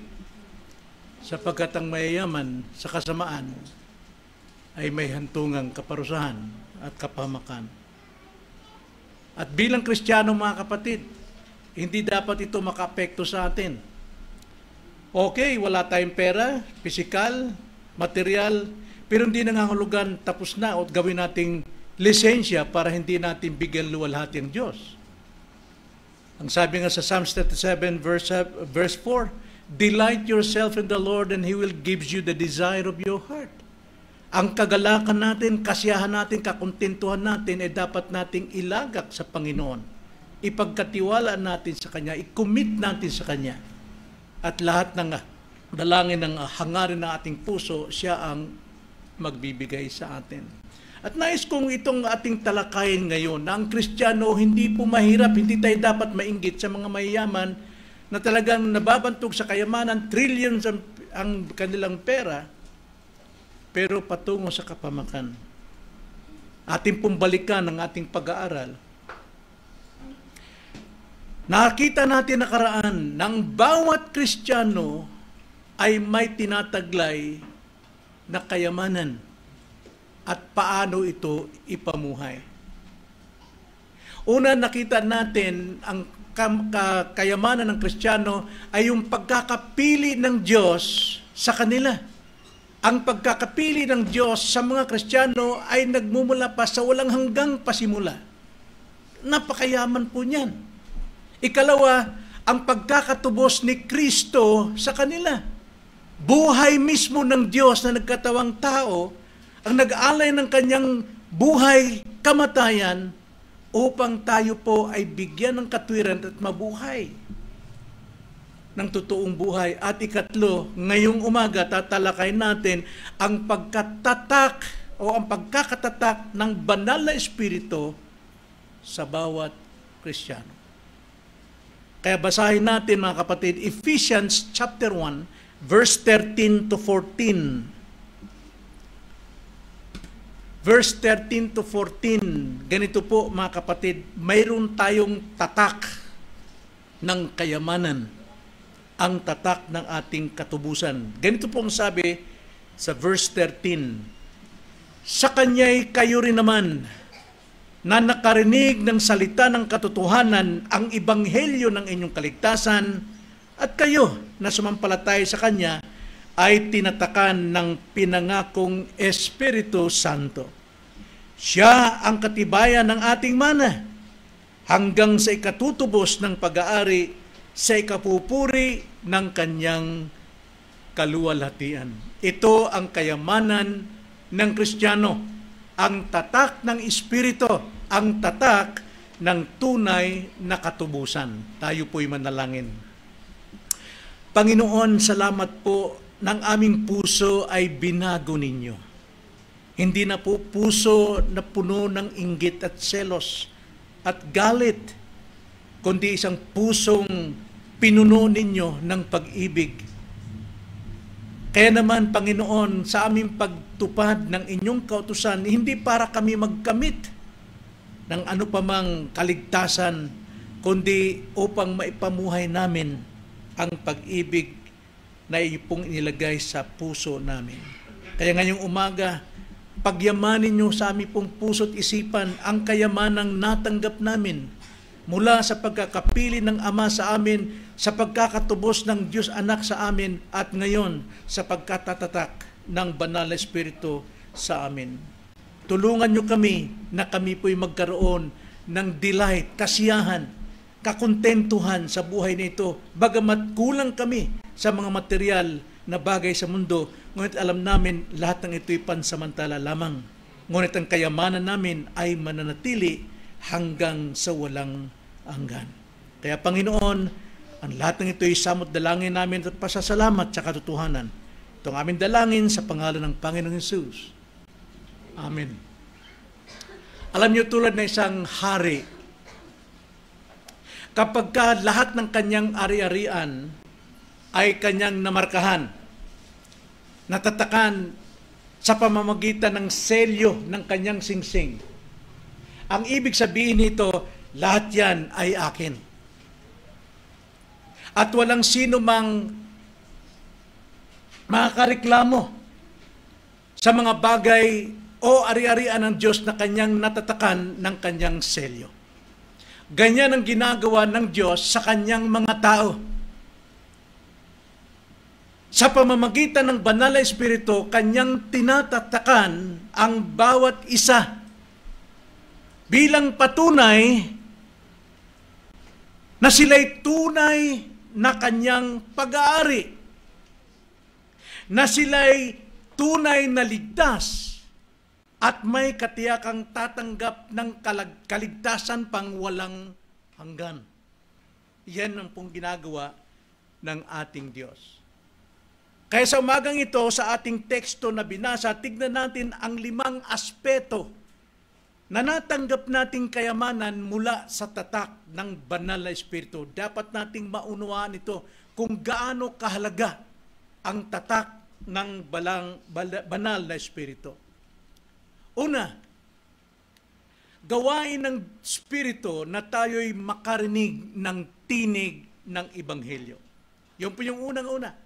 sapagkat ang mayayaman sa kasamaan ay may hantungang kaparusahan at kapahamakan. At bilang Kristiyano, mga kapatid, hindi dapat ito makaapekto sa atin. Okay, wala tayong pera, pisikal, material, pero hindi nangangahulugan tapos na o gawin nating lisensya para hindi natin bigyan luwalhati ang Diyos. Ang sabi nga sa Psalms 37 verse 4, delight yourself in the Lord and He will give you the desire of your heart. Ang kagalakan natin, kasiyahan natin, kakontentuhan natin ay dapat nating ilagak sa Panginoon. Ipagkatiwala natin sa Kanya, i-commit natin sa Kanya. At lahat ng dalangin ng hangarin ng ating puso, siya ang magbibigay sa atin. At nais kong itong ating talakayin ngayon na ang Kristiyano hindi po mahirap, hindi tayo dapat mainggit sa mga mayayaman na talagang nababantog sa kayamanan, trillions ang kanilang pera, pero patungo sa kapamakan. Ating pong balikan ang ating pag-aaral. Nakita natin nakaraan ng bawat Kristiyano ay may tinataglay na kayamanan at paano ito ipamuhay. Una, nakita natin ang kayamanan ng Kristiyano ay yung pagkakapili ng Diyos sa kanila. Ang pagkakapili ng Diyos sa mga Kristiyano ay nagmumula pa sa walang hanggang pasimula. Napakayaman po niyan. Ikalawa, ang pagkakatubos ni Kristo sa kanila. Buhay mismo ng Diyos na nagkatawang tao ang nag-alay ng kanyang buhay, kamatayan, upang tayo po ay bigyan ng katwiran at mabuhay ng totoong buhay. At ikatlo, ngayong umaga tatalakay natin ang pagkatatak o ang pagkakatatak ng banal na espiritu sa bawat Kristiyano. Kaya basahin natin mga kapatid, Ephesians chapter 1, verse 13 to 14. Verse 13 to 14, ganito po mga kapatid, mayroon tayong tatak ng kayamanan, ang tatak ng ating katubusan. Ganito po ang sabi sa verse 13, sa Kanya'y kayo rin naman na nakarinig ng salita ng katotohanan, ang ebanghelyo ng inyong kaligtasan, at kayo na sumampalataya sa Kanya ay tinatakan ng pinangakong Espiritu Santo. Siya ang katibayan ng ating mana hanggang sa ikatutubos ng pag-aari sa ikapupuri ng Kanyang kaluwalhatian. Ito ang kayamanan ng Kristiyano, ang tatak ng Espiritu, ang tatak ng tunay na katubusan. Tayo po'y manalangin. Panginoon, salamat po ng aming puso ay binago ninyo. Hindi na po puso na puno ng inggit at selos at galit, kundi isang pusong pinuno ninyo ng pag-ibig. Kaya naman, Panginoon, sa aming pagtupad ng inyong kautusan, hindi para kami magkamit ng ano pamang kaligtasan, kundi upang maipamuhay namin ang pag-ibig na iyong inilagay sa puso namin. Kaya ngayong umaga, pagyamanin niyo sa aming pong puso't isipan ang kayamanang natanggap namin mula sa pagkakapili ng Ama sa amin, sa pagkakatubos ng Diyos Anak sa amin, at ngayon sa pagkatatatak ng Banal na Espiritu sa amin. Tulungan niyo kami na kami po'y magkaroon ng delight, kasiyahan, kakontentuhan sa buhay nito, bagamat kulang kami sa mga material na bagay sa mundo, ngunit alam namin lahat ng ito'y pansamantala lamang. Ngunit ang kayamanan namin ay mananatili hanggang sa walang hanggan. Kaya Panginoon, ang lahat ng ito'y samot dalangin namin at pasasalamat sa katotohanan. Itong aming dalangin sa pangalan ng Panginoong Hesus. Amen. Alam niyo, tulad na isang hari, kapag ka lahat ng kanyang ari-arian ay kanyang namarkahan, natatakan sa pamamagitan ng selyo ng kanyang singsing. Ang ibig sabihin nito, lahat yan ay akin. At walang sino mang makakareklamo sa mga bagay o ari-arian ng Diyos na kanyang natatakan ng kanyang selyo. Ganyan ang ginagawa ng Diyos sa kanyang mga tao. Sa pamamagitan ng Banal na Espiritu, kanyang tinatatakan ang bawat isa bilang patunay na sila'y tunay na kanyang pag-aari, na sila'y tunay na ligtas at may katiyakang tatanggap ng kaligtasan pang walang hanggan. Yan ang pong ginagawa ng ating Diyos. Kaya sa umagang ito, sa ating teksto na binasa, tignan natin ang 5 aspeto na natanggap nating kayamanan mula sa tatak ng Banal na Espiritu. Dapat nating maunawaan ito kung gaano kahalaga ang tatak ng Banal na Espiritu. Una, gawain ng Espiritu na tayo'y makarinig ng tinig ng Ebanghelyo. Yun po yung unang-una.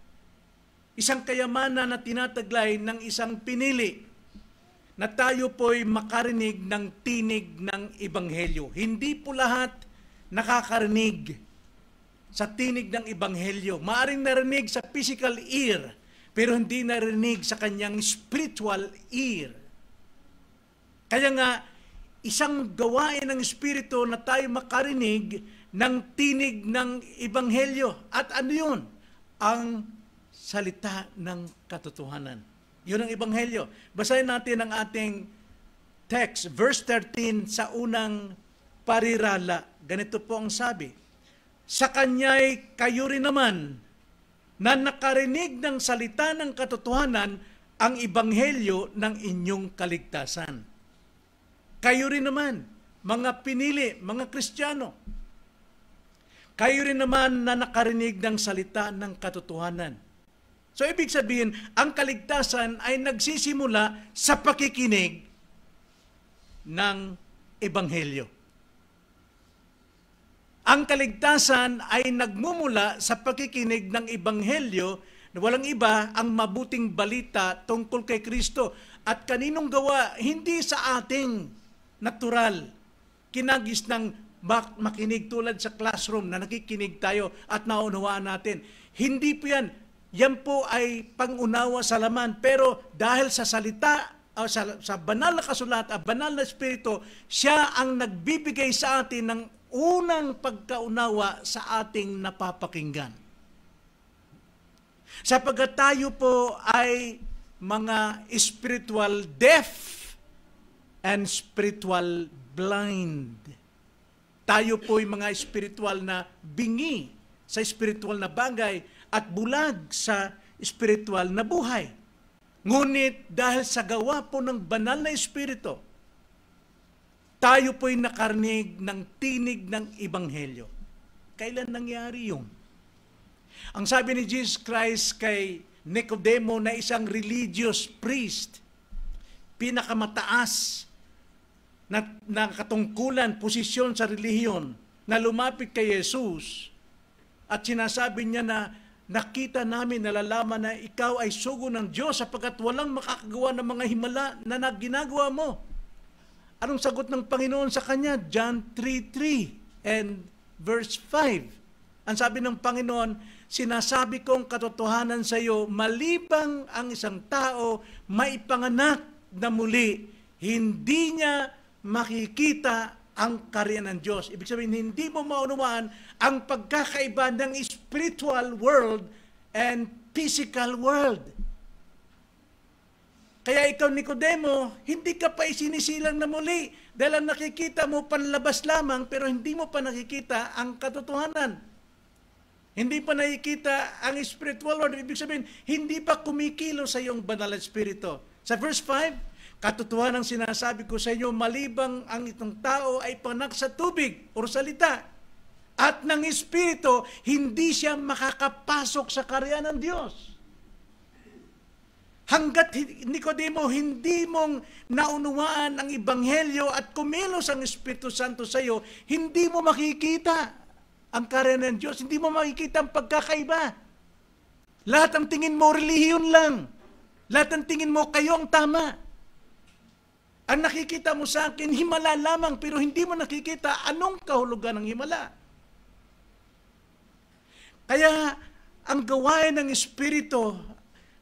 isang kayamanan na tinataglay ng isang pinili na tayo po'y makarinig ng tinig ng Ebanghelyo. Hindi po lahat nakakarinig sa tinig ng Ebanghelyo. Maaring narinig sa physical ear, pero hindi narinig sa kanyang spiritual ear. Kaya nga, isang gawain ng Espiritu na tayo makarinig ng tinig ng Ebanghelyo. At ano yun? Ang salita ng katotohanan. Yun ang Ebanghelyo. Basahin natin ang ating text, verse 13 sa unang parirala. Ganito po ang sabi, sa Kanya'y kayo rin naman na nakarinig ng salita ng katotohanan ang Ebanghelyo ng inyong kaligtasan. Kayo rin naman, mga pinili, mga Kristiyano. Kayo rin naman na nakarinig ng salita ng katotohanan. So, ibig sabihin, ang kaligtasan ay nagsisimula sa pakikinig ng Ebanghelyo. Ang kaligtasan ay nagmumula sa pakikinig ng Ebanghelyo na walang iba ang mabuting balita tungkol kay Kristo. At kaninong gawa, hindi sa ating natural, kinagis ng makinig tulad sa classroom na nakikinig tayo at naunawaan natin. Hindi po yan. Yan po ay pangunawa sa laman. Pero dahil sa salita, sa banal na kasulatan, banal na Espiritu, siya ang nagbibigay sa atin ng unang pagkaunawa sa ating napapakinggan. Sapagkat tayo po ay mga spiritual deaf and spiritual blind. Tayo po ay mga spiritual na bingi sa spiritual na bagay at bulag sa spiritual na buhay. Ngunit dahil sa gawa po ng banal na Espiritu, tayo po'y nakarinig ng tinig ng Ebanghelyo. Kailan nangyari yun? Ang sabi ni Jesus Christ kay Nicodemo na isang religious priest, pinakamataas na katungkulan, posisyon sa relihiyon, na lumapit kay Jesus at sinasabi niya na nakita namin, nalalaman na ikaw ay sugo ng Diyos sapagkat walang makakagawa ng mga himala na ginagawa mo. Anong sagot ng Panginoon sa kanya? John 3:3 and verse 5. Ang sabi ng Panginoon, sinasabi kong katotohanan sa iyo, malibang ang isang tao maipanganak na muli, hindi niya makikita ang karya ng Diyos. Ibig sabihin, hindi mo maunawaan ang pagkakaiba ng spiritual world and physical world. Kaya ikaw, Nicodemo, hindi ka pa isinisilang na muli dahil ang nakikita mo panlabas lamang pero hindi mo pa nakikita ang katotohanan. Hindi pa nakikita ang spiritual world. Ibig sabihin, hindi pa kumikilo sa iyong banal na espiritu. Sa verse 5, katotohanan ang sinasabi ko sa inyo, malibang ang itong tao ay panak sa tubig o salita at ng Espiritu, hindi siya makakapasok sa karya ng Diyos. Hanggat, Nicodemo, hindi mong naunawaan ang Ebanghelyo at kumilos ang Espiritu Santo sa iyo, hindi mo makikita ang karya ng Diyos, hindi mo makikita ang pagkakaiba. Lahat ang tingin mo, relihiyon lang. Lahat ang tingin mo, kayo ang tama. Ang nakikita mo sa akin, himala lamang, pero hindi mo nakikita anong kahulugan ng himala. Kaya, ang gawain ng Espiritu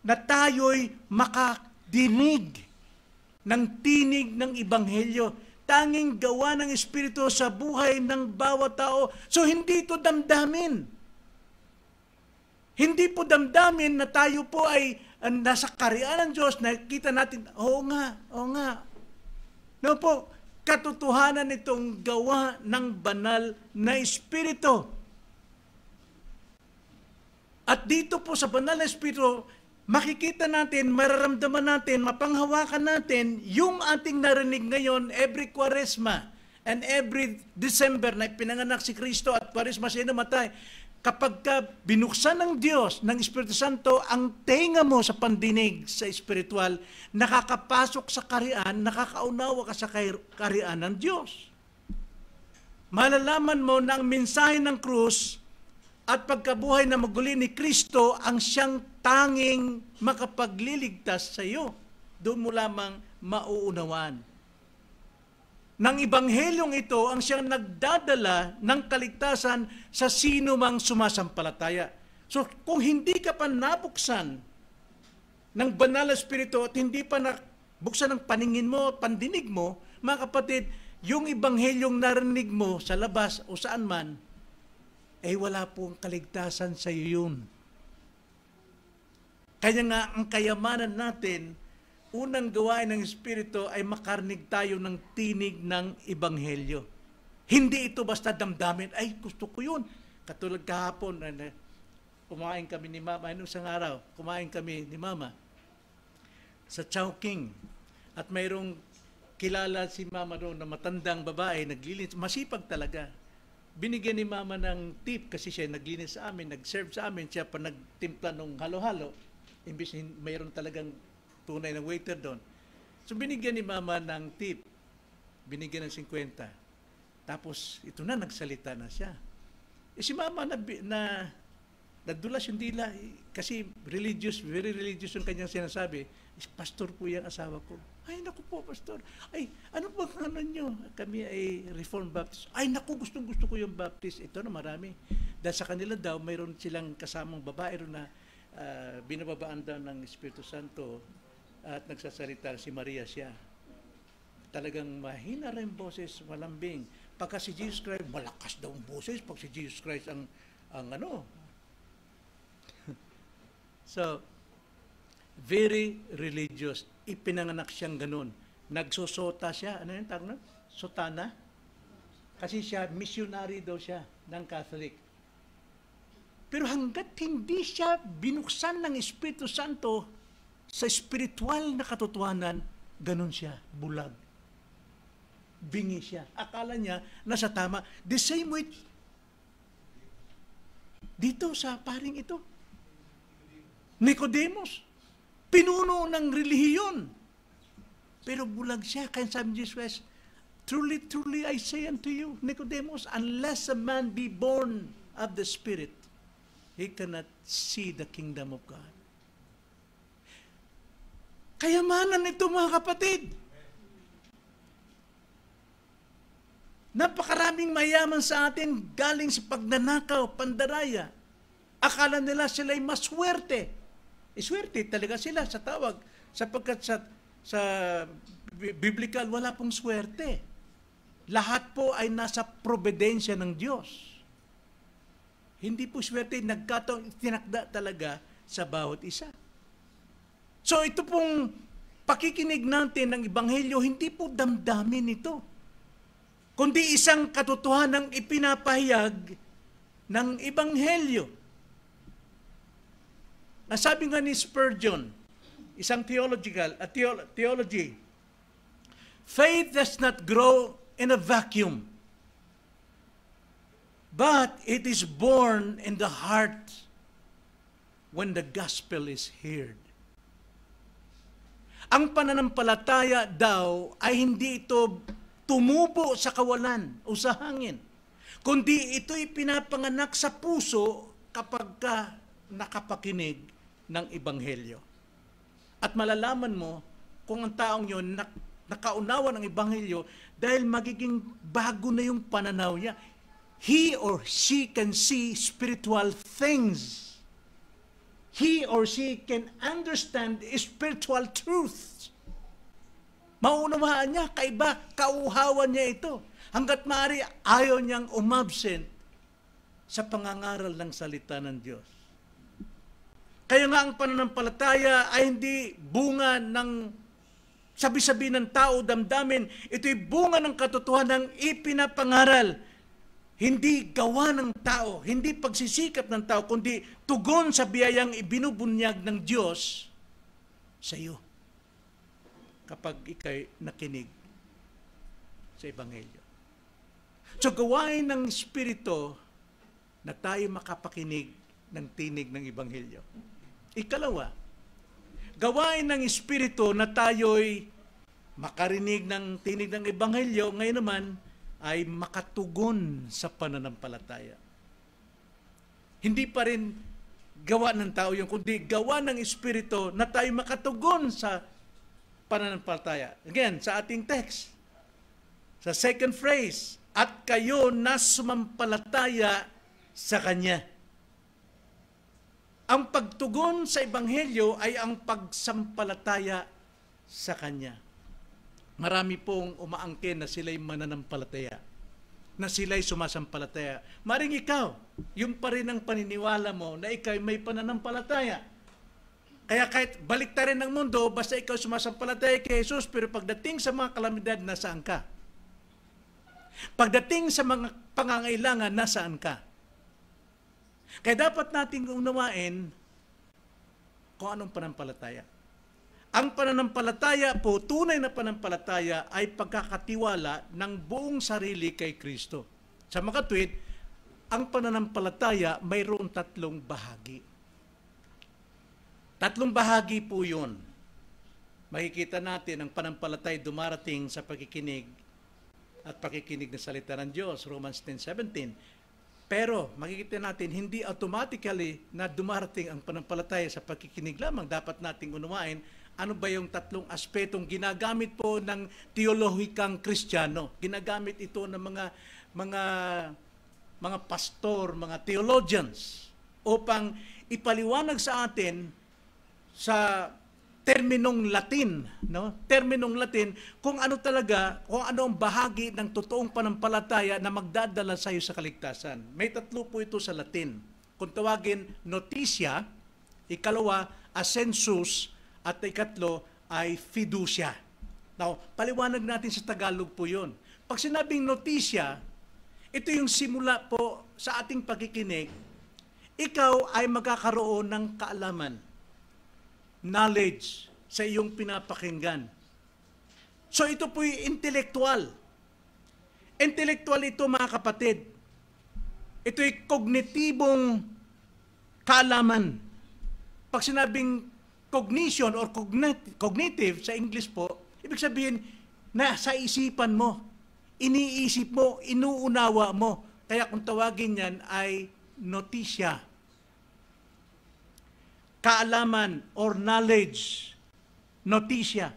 na tayo'y makadinig ng tinig ng Ebanghelyo, tanging gawa ng Espiritu sa buhay ng bawat tao. So, hindi ito damdamin. Hindi po damdamin na tayo po ay nasa karyaan ng Diyos, nakikita natin, oo nga. No po, katotohanan itong gawa ng banal na Espiritu. At dito po sa banal na Espiritu, makikita natin, mararamdaman natin, mapanghawakan natin yung ating narinig ngayon every Kwaresma and every December na pinanganak si Kristo at Kwaresma siya namatay. Kapag ka binuksan ng Diyos, ng Espiritu Santo, ang tenga mo sa pandinig sa espiritual, nakakapasok sa karian, nakakaunawa ka sa karian ng Diyos. Malalaman mo na ang mensahe ng krus at pagkabuhay na muli ni Kristo ang siyang tanging makapagliligtas sa iyo. Doon mo lamang mauunawaan. Nang Ibanghelyong ito ang siyang nagdadala ng kaligtasan sa sino mang sumasampalataya. So kung hindi ka pa nabuksan ng banal na Espiritu at hindi pa nabuksan ng paningin mo, pandinig mo, mga kapatid, yung Ibanghelyong narinig mo sa labas o saan man, ay wala pong kaligtasan sa iyo yun. Kaya nga ang kayamanan natin, unang gawain ng Espiritu ay makarnig tayo ng tinig ng Ebanghelyo. Hindi ito basta damdamin, ay gusto ko yun. Katulad kahapon, kumain kami ni Mama, isang araw, kumain kami ni Mama sa Chowking. At mayroong kilala si Mama doon na matandang babae, naglilinis, masipag talaga. Binigyan ni Mama ng tip kasi siya naglinis sa amin, nag-serve sa amin, siya pa nagtimpla ng halo-halo. Imbis mayroon talagang tunay ng waiter doon. So binigyan ni Mama ng tip. Binigyan ng 50. Tapos ito na, nagsalita na siya. Si Mama nadulas yung dila kasi religious, very religious yung kanyang sinasabi. Pastor po yung asawa ko. Ay, naku po, Pastor. Ay, ano ba ano nyo? Kami ay Reformed Baptist. Ay, naku, gustong-gusto ko yung Baptist. Ito na marami. Dahil sa kanila daw, mayroon silang kasamang babae ron na binababaan daw ng Espiritu Santo at nagsasalita si Maria siya. Talagang mahina rin boses, malambing. Pagka si Jesus Christ, malakas daw ang boses. Pag si Jesus Christ ang ano. So, very religious. Ipinanganak siyang ganun. Nagsusota siya. Ano yung tawag nun? Sotana? Kasi siya, missionary daw siya ng Catholic. Pero hanggat hindi siya binuksan ng Espiritu Santo sa spiritual na katotohanan, ganun siya, bulag. Bingi siya. Akala niya nasa tama. The same way dito sa paring ito. Nicodemus, pinuno ng relihiyon. Pero bulag siya. Kaya sabi ni Jesus, truly, truly, I say unto you, Nicodemus, unless a man be born of the Spirit, he cannot see the kingdom of God. Kayamanan ito, mga kapatid. Napakaraming mayaman sa atin galing sa pagnanakaw, pandaraya. Akala nila sila'y maswerte. Swerte talaga sila sa tawag. Sapagkat sa biblical, wala pong swerte. Lahat po ay nasa providensya ng Diyos. Hindi po swerte, nagkataon, tinakda talaga sa bawat isa. So ito pong pakikinig natin ng Ebanghelyo, hindi po damdamin ito. Kundi isang katotohanan ng ipinapahayag ng Ebanghelyo. Nasabi nga ni Spurgeon, isang theology, faith does not grow in a vacuum, but it is born in the heart when the gospel is heard. Ang pananampalataya daw ay hindi ito tumubo sa kawalan o sa hangin, kundi ito'y pinapanganak sa puso kapag ka nakapakinig ng Ebanghelyo. At malalaman mo kung ang taong yun nakaunawa ng Ebanghelyo dahil magiging bago na yung pananaw niya. He or she can see spiritual things. He or she can understand spiritual truths. Maunawaan niya, kaiba, kauhawan niya ito. Hanggat maaari, ayaw niyang umabsent sa pangangaral ng salita ng Diyos. Kaya nga ang pananampalataya ay hindi bunga ng sabi-sabi ng tao, damdamin. Ito'y bunga ng katotohanan ng ipinapangaral. Hindi gawa ng tao, hindi pagsisikap ng tao, kundi tugon sa biyayang ibinubunyag ng Diyos sa iyo. Kapag ikay nakinig sa Ebanghelyo. So gawain ng Espiritu na tayo makapakinig ng tinig ng Ebanghelyo. Ikalawa, gawain ng Espiritu na tayo'y makarinig ng tinig ng Ebanghelyo, ngayon naman ay makatugon sa pananampalataya. Hindi pa rin gawa ng tao yun, kundi gawa ng Espiritu na tayo makatugon sa pananampalataya. Again, sa ating text, sa second phrase, at kayo na sumampalataya sa Kanya. Ang pagtugon sa Ebanghelyo ay ang pagsampalataya sa Kanya. Marami pong umaangkin na sila'y mananampalataya, na sila'y sumasampalataya. Maring ikaw, yung pa rin ang paniniwala mo na ikaw may pananampalataya. Kaya kahit baliktarin ng mundo, basta ikaw sumasampalataya kay Jesus, pero pagdating sa mga kalamidad, nasaan ka? Pagdating sa mga pangangailangan, nasaan ka? Kaya dapat nating unawain kung anong pananampalataya. Ang pananampalataya po, tunay na pananampalataya ay pagkakatiwala ng buong sarili kay Kristo. Sa mga tweet, ang pananampalataya mayroon tatlong bahagi. Tatlong bahagi po yun. Makikita natin ang pananampalataya dumarating sa pagkikinig at pakikinig ng salita ng Diyos, Romans 10:17. Pero makikita natin, hindi automatically na dumarating ang pananampalataya sa pagkikinig lamang. Dapat nating unawain ano ba yung tatlong aspetong ginagamit po ng teolohikang Kristiyano. Ginagamit ito ng mga pastor, mga theologians upang ipaliwanag sa atin sa terminong Latin, no? Terminong Latin kung ano talaga, kung ano ang bahagi ng totoong pananampalataya na magdadala sa iyo sa kaligtasan. May tatlo po ito sa Latin. Kung tawagin noticia, ikalawa assensus, at ikatlo ay fiducia. Now, paliwanag natin sa Tagalog po 'yon. Pag sinabing noticia, ito yung simula po sa ating pagkikinig. Ikaw ay magkakaroon ng kaalaman, knowledge sa iyong pinapakinggan. So ito po yung intellectual. Intellectual ito, mga kapatid. Ito yung kognitibong kaalaman. Pag sinabing cognition or cognitive sa English po, ibig sabihin na sa isipan mo, iniisip mo, inuunawa mo. Kaya kung tawagin yan ay notisya. Kaalaman or knowledge, notisya.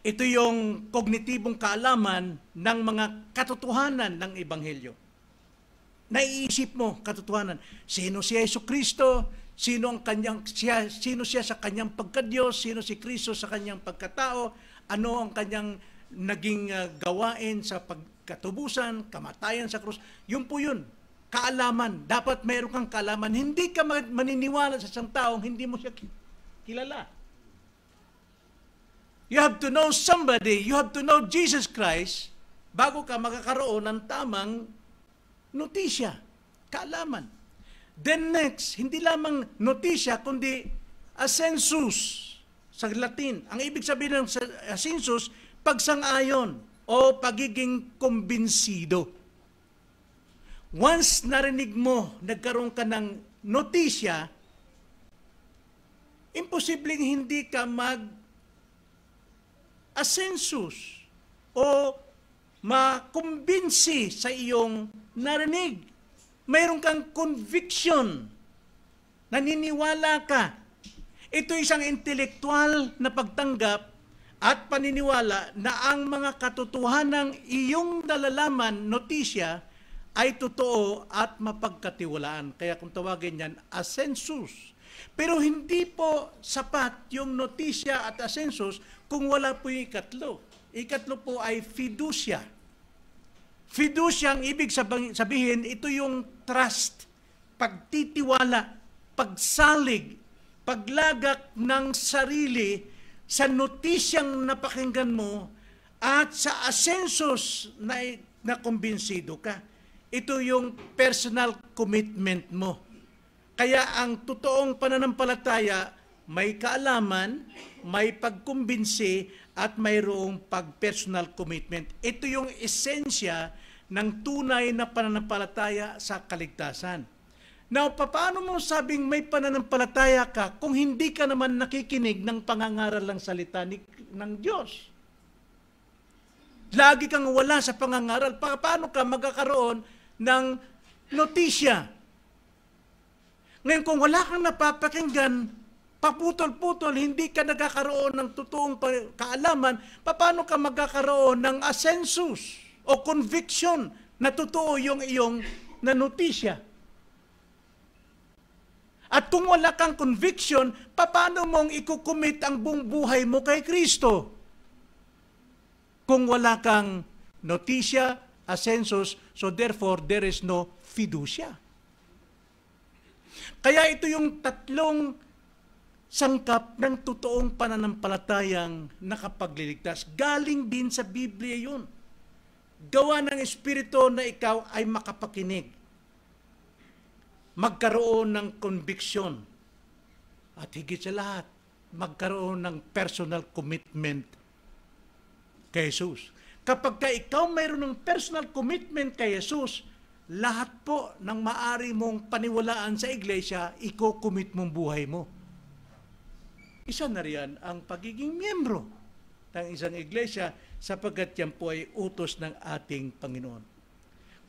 Ito yung kognitibong kaalaman ng mga katotohanan ng Ebanghelyo. Naiisip mo, katotohanan. Sino si Jesucristo? Sino siya sa kanyang pagkadiyos? Sino si Kristo sa kanyang pagkatao? Ano ang kanyang naging gawain sa pagkatubusan, kamatayan sa krus? Yun po yun. Kaalaman. Dapat mayroon kang kaalaman. Hindi ka maniniwala sa isang taong hindi mo siya kilala. You have to know somebody. You have to know Jesus Christ bago ka makakaroon ng tamang notisya, kaalaman. Then next, hindi lamang notisya, kundi assensus sa Latin. Ang ibig sabihin ng assensus, pagsang-ayon o pagiging kumbinsido. Once narinig mo, nagkaroon ka ng notisya, imposibleng hindi ka mag-assensus o makumbinsi sa iyong narinig. Mayroon kang conviction, naniniwala ka. Ito isang intelektual na pagtanggap at paniniwala na ang mga katotohanang iyong nalalaman, notisya, ay totoo at mapagkatiwalaan. Kaya kung tawagin yan, assensus. Pero hindi po sapat yung notisya at assensus kung wala po yung ikatlo. Ikatlo po ay fiducia. Fiducia, ang ibig sabihin, ito yung trust, pagtitiwala, pagsalig, paglagak ng sarili sa notisyang napakinggan mo at sa assensus na kumbinsido ka. Ito yung personal commitment mo. Kaya ang totoong pananampalataya, may kaalaman, may pagkumbinsi, at mayroong pag-personal commitment. Ito yung esensya ng tunay na pananampalataya sa kaligtasan. Now, paano mo sabing may pananampalataya ka kung hindi ka naman nakikinig ng pangangaral ng salita ng Diyos? Lagi kang wala sa pangangaral. Paano ka magkakaroon ng notisya? Ngayon, kung wala kang napapakinggan, paputol-putol, hindi ka nagkakaroon ng totoong kaalaman, paano ka magkakaroon ng asensus o conviction na totoo yung iyong notisya? At kung wala kang conviction, paano mong ikukumit ang buong buhay mo kay Kristo? Kung wala kang notisya, asensus, so therefore there is no fiducia. Kaya ito yung tatlong sangkap ng totoong pananampalatayang nakapagliligtas. Galing din sa Biblia yun. Gawa ng Espiritu na ikaw ay makapakinig. Magkaroon ng conviction. At higit sa lahat, magkaroon ng personal commitment kay Jesus. Kapag ka ikaw mayroon ng personal commitment kay Jesus, lahat po ng maari mong paniwalaan sa iglesia, iko-commit mong buhay mo. Isa na riyan ang pagiging miyembro ng isang iglesia sapagkat yan po ay utos ng ating Panginoon.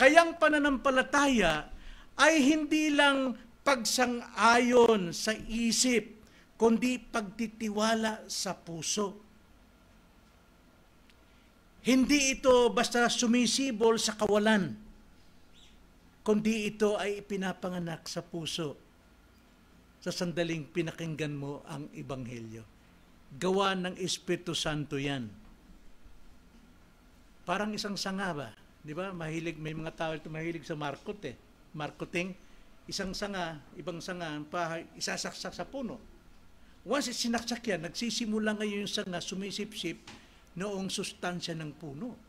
Kayang pananampalataya ay hindi lang pagsang-ayon sa isip, kundi pagtitiwala sa puso. Hindi ito basta sumisibol sa kawalan, kundi ito ay ipinapanganak sa puso sa sandaling pinakinggan mo ang Ebanghelyo. Gawa ng Espiritu Santo yan. Parang isang sanga ba? Di ba? Mahilig, may mga tao ito mahilig sa markot eh. Marketing, isang sanga, ibang sanga, isasaksak sa puno. Once sinaksak yan, nagsisimula ngayon yung sanga sumisipsip noong sustansya ng puno.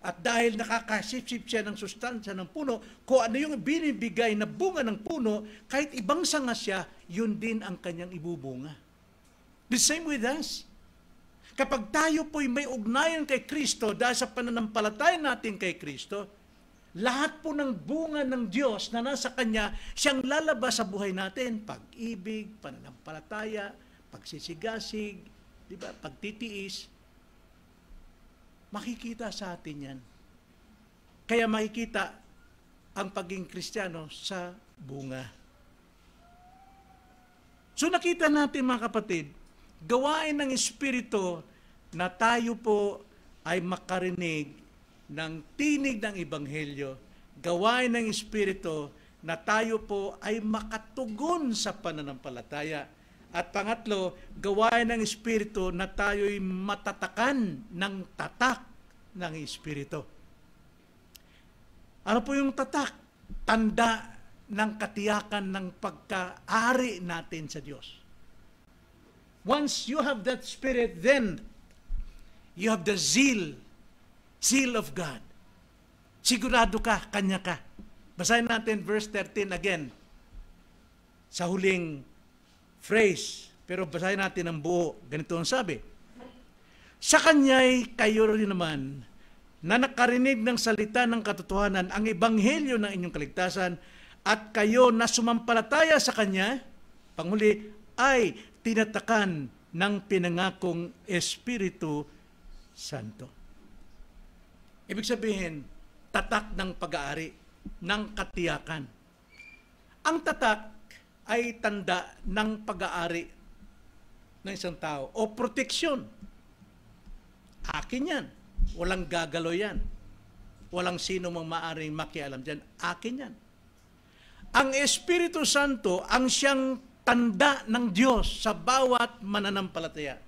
At dahil nakakasipsip siya ng sustansya ng puno, kung ano yung binibigay na bunga ng puno, kahit ibang sanga siya, yun din ang kanyang ibubunga. The same with us. Kapag tayo po'y may ugnayan kay Kristo dahil sa pananampalataya natin kay Kristo, lahat po ng bunga ng Diyos na nasa Kanya, siyang lalabas sa buhay natin. Pag-ibig, pananampalataya, pagsisigasig, di ba? Pagtitiis. Makikita sa atin yan. Kaya makikita ang pagiging Kristiyano sa bunga. So nakita natin mga kapatid, gawain ng Espiritu na tayo po ay makarinig ng tinig ng Ebanghelyo. Gawain ng Espiritu na tayo po ay makatugon sa pananampalataya. At pangatlo, gawain ng Espiritu na tayo'y matatakan ng tatak ng Espiritu. Ano po yung tatak? Tanda ng katiyakan ng pagkaari natin sa Diyos. Once you have that Spirit, then you have the zeal of God. Sigurado ka, kanya ka. Basahin natin verse 13 again. Sa huling phrase, pero basahin natin ang buo. Ganito ang sabi. Sa kanya'y kayo rin naman na nakarinig ng salita ng katotohanan, ang ebanghelyo ng inyong kaligtasan, at kayo na sumampalataya sa kanya, panghuli, ay tinatakan ng pinangakong Espiritu Santo. Ibig sabihin, tatak ng pag-aari, ng katiyakan. Ang tatak ay tanda ng pag-aari ng isang tao o proteksyon. Akin yan. Walang gagalaw yan. Walang sino mang maaring makialam dyan. Akin yan. Ang Espiritu Santo ang siyang tanda ng Diyos sa bawat mananampalataya.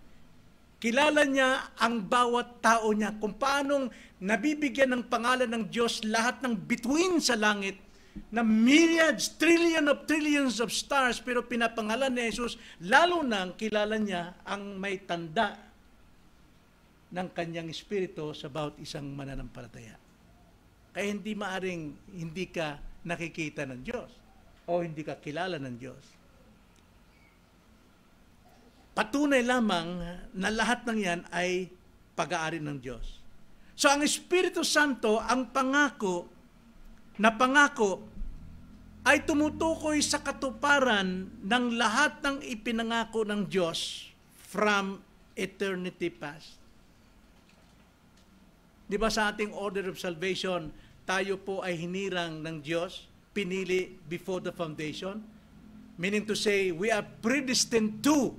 Kilala niya ang bawat tao niya kung paanong nabibigyan ng pangalan ng Diyos lahat ng bituin sa langit na myriads, trillions of stars, pero pinapangalan ni Jesus, lalo nang kilala niya ang may tanda ng kanyang Espiritu sa bawat isang mananampalataya. Kaya hindi maaring hindi ka nakikita ng Diyos o hindi ka kilala ng Diyos. Patunay lamang na lahat ng yan ay pag-aari ng Diyos. So ang Espiritu Santo, ang pangako ay tumutukoy sa katuparan ng lahat ng ipinangako ng Diyos from eternity past. Di ba sa ating order of salvation, tayo po ay hinirang ng Diyos pinili before the foundation. Meaning to say, we are predestined to.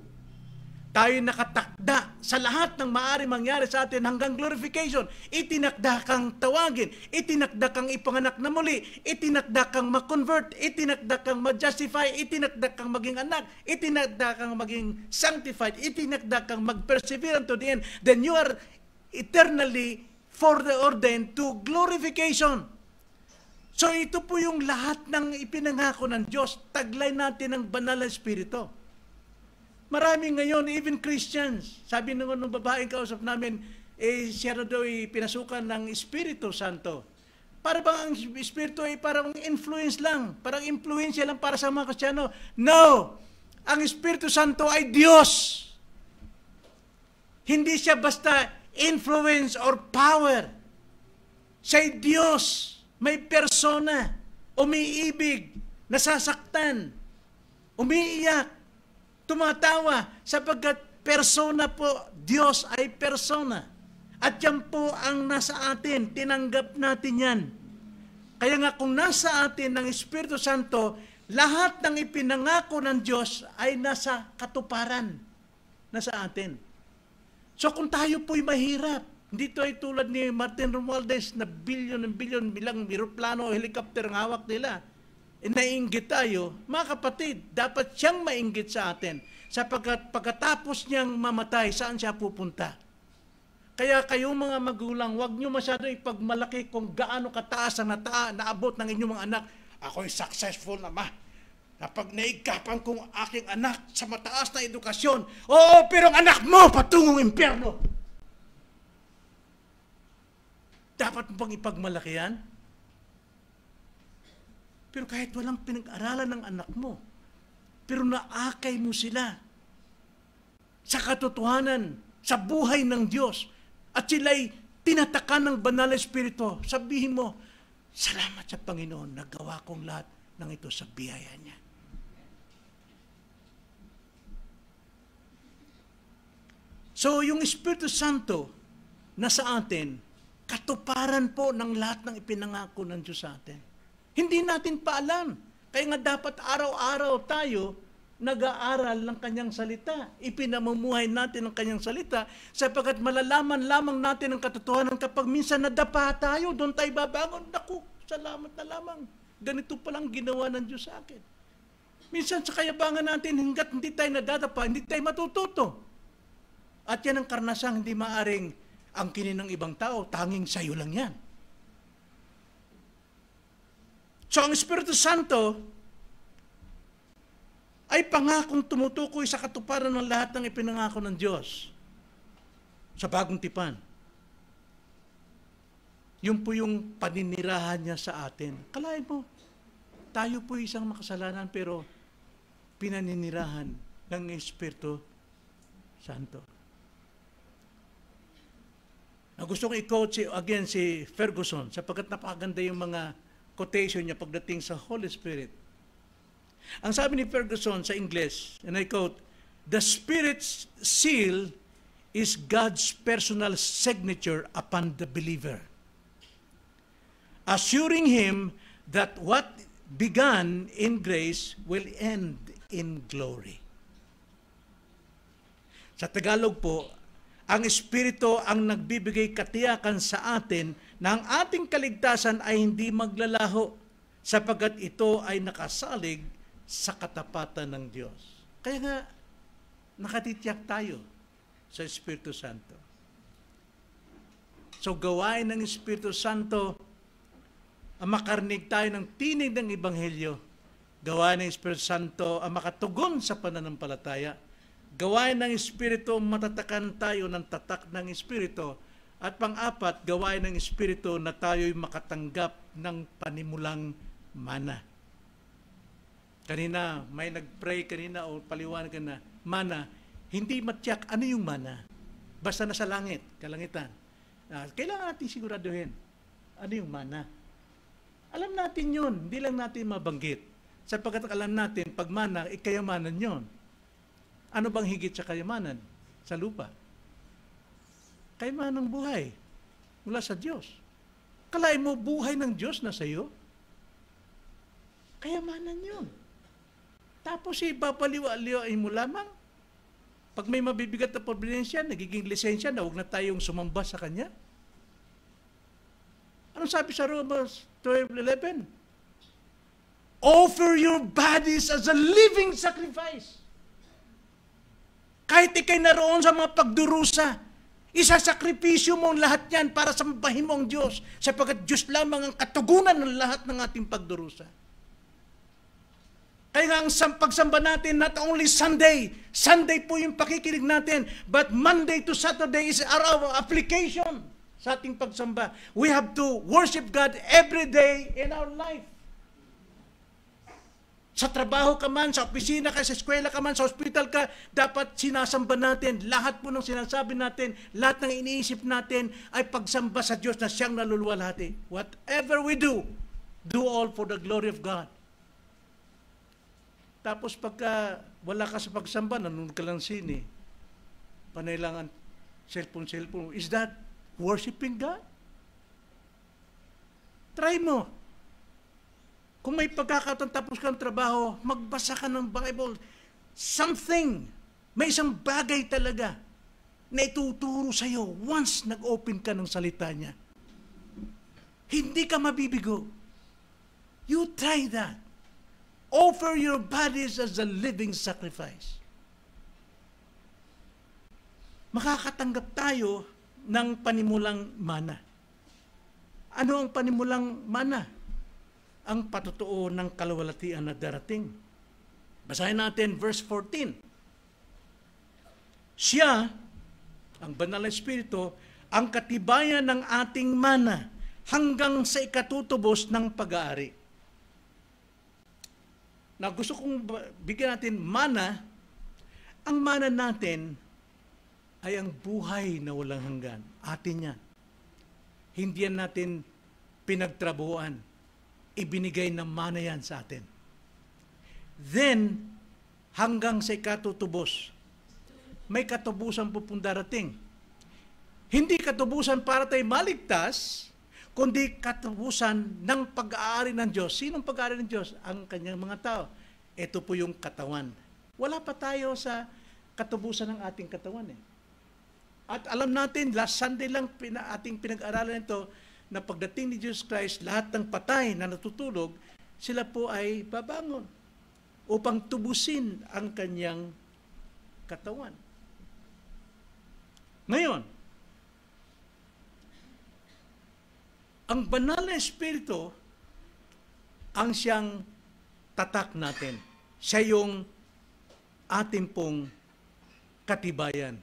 Tayo nakatakda sa lahat ng maaari mangyari sa atin hanggang glorification. Itinakda kang tawagin, itinakda kang ipanganak na muli, itinakda kang ma-convert, itinakda kang ma-justify, itinakda kang maging anak, itinakda kang maging sanctified, itinakda kang mag-persevere unto the end. Then you are eternally foreordained to glorification. So ito po yung lahat ng ipinangako ng Diyos. Taglay natin ang banal na Espiritu. Marami ngayon, even Christians, sabi nung babaeng kausap namin, siya na daw pinasukan ng Espiritu Santo. Para bang ang Espiritu ay parang influence lang, parang influensya lang para sa mga Kristiyano. No! Ang Espiritu Santo ay Diyos. Hindi siya basta influence or power. Siya ay Diyos. May persona. Umiibig. Nasasaktan. Umiiyak. Tumatawa sapagkat persona po, Diyos ay persona. At yan po ang nasa atin, tinanggap natin yan. Kaya nga kung nasa atin ng Espiritu Santo, lahat ng ipinangako ng Diyos ay nasa katuparan, nasa atin. So kung tayo po'y mahirap, hindi tayo tulad ni Martin Romualdez na bilyon bilang eroplano o helicopter ang hawak nila. Nainggit tayo, mga kapatid, dapat siyang mainggit sa atin sapagkat pagkatapos niyang mamatay, saan siya pupunta? Kaya kayong mga magulang, huwag niyo masyado ipagmalaki kung gaano kataas ang naabot ng inyong mga anak. Ako'y successful na ma. Kapag naigkapan kong aking anak sa mataas na edukasyon, oo, pero ang anak mo patungong impyerno. Dapat mo bang ipagmalaki yan? Pero kahit walang pinag-aralan ng anak mo, pero naakay mo sila sa katotohanan, sa buhay ng Diyos, at sila'y tinatakan ng banal na Espiritu, sabihin mo, salamat sa Panginoon, nagawa kong lahat ng ito sa biyaya niya. So, yung Espiritu Santo na sa atin, katuparan po ng lahat ng ipinangako ng Diyos sa atin. Hindi natin pa alam. Kaya nga dapat araw-araw tayo nag-aaral ng kanyang salita. Ipinamumuhay natin ang kanyang salita sapagkat malalaman lamang natin ang katotohanan kapag minsan nadapa tayo, doon tayo babangon. Naku, salamat na lamang. Ganito palang ginawa ng Diyos sa akin. Minsan sa kayabangan natin, hanggat hindi tayo nadadapa, hindi tayo matututo. At yan ang karnasang hindi maaring angkinin ng ibang tao, tanging sayo lang yan. So ang Espiritu Santo ay pangakong tumutukoy sa katuparan ng lahat ng ipinangako ng Diyos sa bagong tipan. Yun po yung paninirahan niya sa atin. Kalahin mo, tayo po isang makasalanan pero pinaninirahan ng Espiritu Santo. Gusto kong i-quote again si Ferguson sapagkat napakaganda yung mga quotation niya pagdating sa Holy Spirit. Ang sabi ni Ferguson sa English, and I quote, "The Spirit's seal is God's personal signature upon the believer, assuring him that what began in grace will end in glory." Sa Tagalog po, ang Espiritu ang nagbibigay katiyakan sa atin na ang ating kaligtasan ay hindi maglalaho sapagkat ito ay nakasalig sa katapatan ng Diyos. Kaya nga, nakatitiyak tayo sa Espiritu Santo. So, gawain ng Espiritu Santo ang makarnig tayo ng tinig ng Ebanghelyo. Gawain ng Espiritu Santo ang makatugon sa pananampalataya. Gawain ng Espiritu, matatakan tayo ng tatak ng Espiritu. At pang-apat, gawain ng Espiritu na tayo'y makatanggap ng panimulang mana. Kanina, may nag-pray kanina o paliwanag ka na, mana, hindi matyak. Ano yung mana? Basta nasa langit, kalangitan. Kailangan natin siguraduhin. Ano yung mana? Alam natin yun, hindi lang natin mabanggit. Sapagkat alam natin, pag mana, kayamanan yun. Ano bang higit sa kayamanan sa lupa? Kayamanan ng buhay mula sa Diyos. Kalain mo, buhay ng Diyos na sa iyo? Kayamanan yun. Tapos ipapaliwa-liwain mo lamang. Pag may mabibigat na probinsya, nagiging lisensya na huwag na tayong sumamba sa kanya. Anong sabi sa Romans 12:11? Offer your bodies as a living sacrifice. Kahit ikay naroon sa mga pagdurusa, isasakripisyo mo ang lahat yan para sambahin mo ang Diyos, sapagkat Diyos lamang ang katugunan ng lahat ng ating pagdurusa. Kaya nga ang pagsamba natin, not only Sunday po yung pakikinig natin, but Monday to Saturday is our application sa ating pagsamba. We have to worship God every day in our life. Sa trabaho ka man, sa opisina ka, sa eskwela ka man, sa hospital ka, dapat sinasamba natin. Lahat po ng sinasabi natin, lahat ng iniisip natin ay pagsamba sa Diyos na siyang naluluwalhati. Whatever we do all for the glory of God. Tapos pagka wala ka sa pagsamba, nanonood ka lang sine, panay lang ang cellphone. Is that worshiping God? Try mo. Kung may pagkakataon tapos kang trabaho, magbasa ka ng Bible. Something, may isang bagay talaga na ituturo sa iyo once nag-open ka ng salita niya. Hindi ka mabibigo. You try that. Offer your bodies as a living sacrifice. Makakatanggap tayo ng panimulang mana. Ano ang panimulang mana? Ang patotoo ng kaluwalhatian na darating. Basahin natin verse 14. Siya, ang banal na Espiritu, ang katibayan ng ating mana hanggang sa ikatutubos ng pag-aari. Na gusto kong bigyan natin mana, ang mana natin ay ang buhay na walang hanggan. Atin yan. Hindi yan natin pinagtrabuhan. Ibinigay ng mana yan sa atin. Then, hanggang sa ikatutubos, may katubusan po pong darating. Hindi katubusan para tayo maligtas, kundi katubusan ng pag-aari ng Diyos. Sinong pag-aari ng Diyos? Ang kanyang mga tao. Ito po yung katawan. Wala pa tayo sa katubusan ng ating katawan. At alam natin, last Sunday lang ating pinag-aralan ito, na pagdating ni Jesus Christ, lahat ng patay na natutulog, sila po ay babangon upang tubusin ang kanyang katawan. Ngayon, ang banal na Espiritu ang siyang tatak natin. Siya yung ating pong katibayan.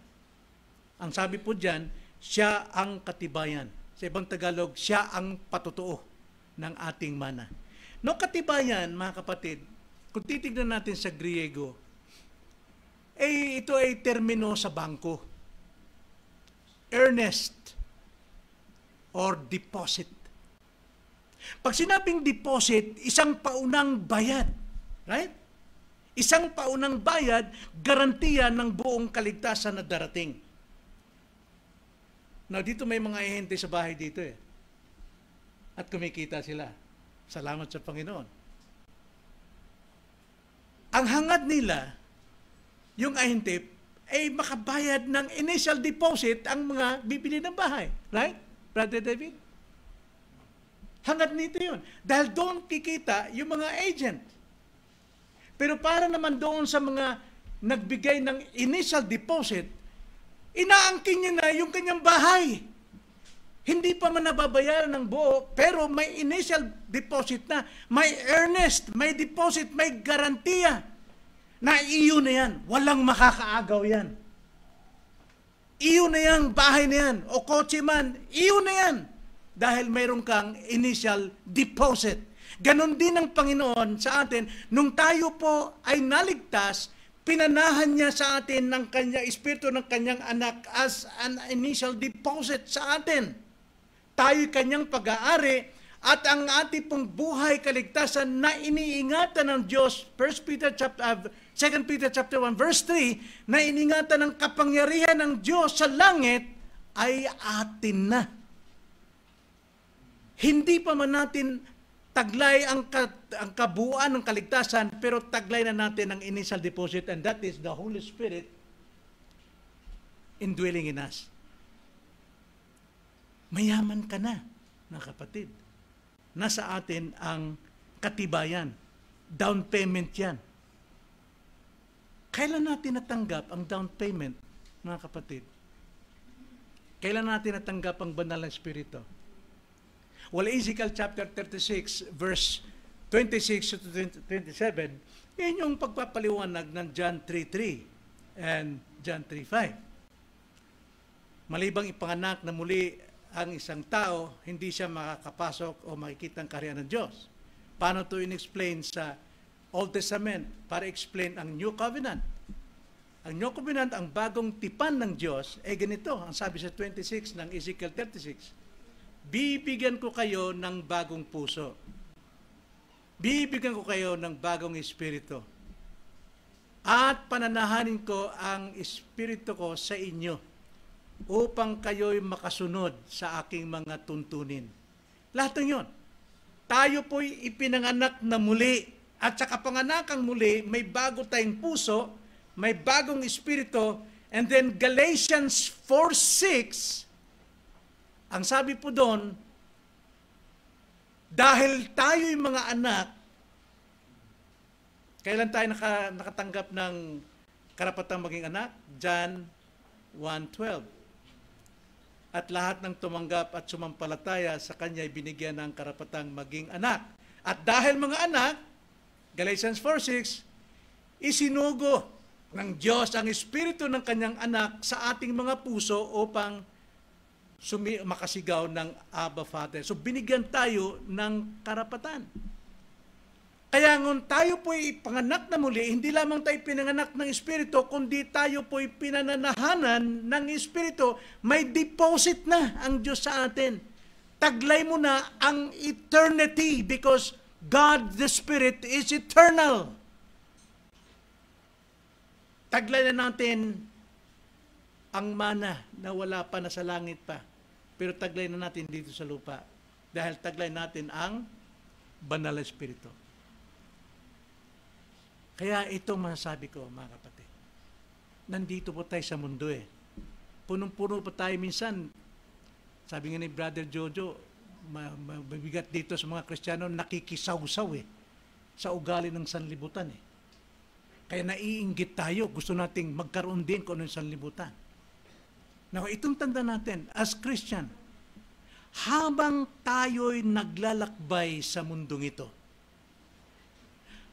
Ang sabi po dyan, siya ang katibayan. Sa ibang Tagalog, siya ang patotoo ng ating mana. No katibayan, mga kapatid, kung titignan natin sa Griego, ito ay termino sa bangko. Earnest or deposit. Pag sinabing deposit, isang paunang bayad. Right? Isang paunang bayad, garantiya ng buong kaligtasan na darating. Now, dito may mga ahente sa bahay dito At kumikita sila. Salamat sa Panginoon. Ang hangad nila, yung ahente, ay makabayad ng initial deposit ang mga bibili ng bahay. Right? Brother David? Hangad nito yun. Dahil doon kikita yung mga agent. Pero para naman doon sa mga nagbigay ng initial deposit, inaangkin niya na yung kanyang bahay. Hindi pa man nababayaran ng buo, pero may initial deposit na, may earnest, may deposit, may garantiya na iyo na yan. Walang makakaagaw yan. Iyo na yan, bahay na yan, o kotse man, iyo na yan. Dahil mayroon kang initial deposit. Ganon din ang Panginoon sa atin. Nung tayo po ay naligtas, pinanahan niya sa atin ng kanyang Espiritu ng kanyang anak as an initial deposit sa atin. Tayo'y kanyang pag-aari at ang ating pong buhay kaligtasan na iniingatan ng Diyos, 2 Peter chapter 1 verse 3, na iniingatan ng kapangyarihan ng Diyos sa langit ay atin na. Hindi pa man natin taglay ang kabuuan ng kaligtasan, pero taglay na natin ang initial deposit, and that is the Holy Spirit indwelling in us. Mayaman ka na, mga kapatid. Nasa atin ang katibayan. Down payment yan. Kailan natin natanggap ang down payment, mga kapatid? Kailan natin natanggap ang banal na Espiritu? Well, Ezekiel chapter 36, verse 26 to 27, yun yung pagpapaliwanag ng John 3:3 and John 3:5. Malibang ipanganak na muli ang isang tao, hindi siya makakapasok o makikita ang kaharian ng Diyos. Paano ito in-explain sa Old Testament para explain ang New Covenant? Ang New Covenant, ang bagong tipan ng Diyos, ganito, ang sabi sa 26 ng Ezekiel 36, bibigyan ko kayo ng bagong puso. Bibigyan ko kayo ng bagong espiritu. At pananahanin ko ang espiritu ko sa inyo upang kayo'y makasunod sa aking mga tuntunin. Lahat ng yun. Tayo po'y ipinanganak na muli. At sa kapanganakang muli, may bago tayong puso, may bagong espiritu, and then Galatians 4:6, ang sabi po doon, dahil tayo'y mga anak, kailan tayo nakatanggap ng karapatang maging anak? John 1:12. At lahat ng tumanggap at sumampalataya sa Kanya ay binigyan ng karapatang maging anak. At dahil mga anak, Galatians 4:6, isinugo ng Diyos ang Espiritu ng Kanyang anak sa ating mga puso upang makasigaw ng Abba Father. So binigyan tayo ng karapatan. Kaya ngun tayo po'y panganak na muli, hindi lamang tayo pinanganak ng Espiritu, kundi tayo po'y pinananahanan ng Espiritu. May deposit na ang Diyos sa atin. Taglay mo na ang eternity because God the Spirit is eternal. Taglay na natin ang mana na wala pa na sa langit pa. Pero taglay na natin dito sa lupa. Dahil taglay natin ang banal na Espiritu. Kaya ito masasabi ko, mga kapatid. Nandito po tayo sa mundo eh. Punong-puno pa tayo minsan. Sabi nga ni Brother Jojo, mabigat dito sa mga Kristiyano, nakikisaw-saw eh. Sa ugali ng sanlibutan eh. Kaya naiinggit tayo, gusto nating magkaroon din kung ano yung sanlibutan. Now, itong tanda natin, as Christian, habang tayo'y naglalakbay sa mundong ito,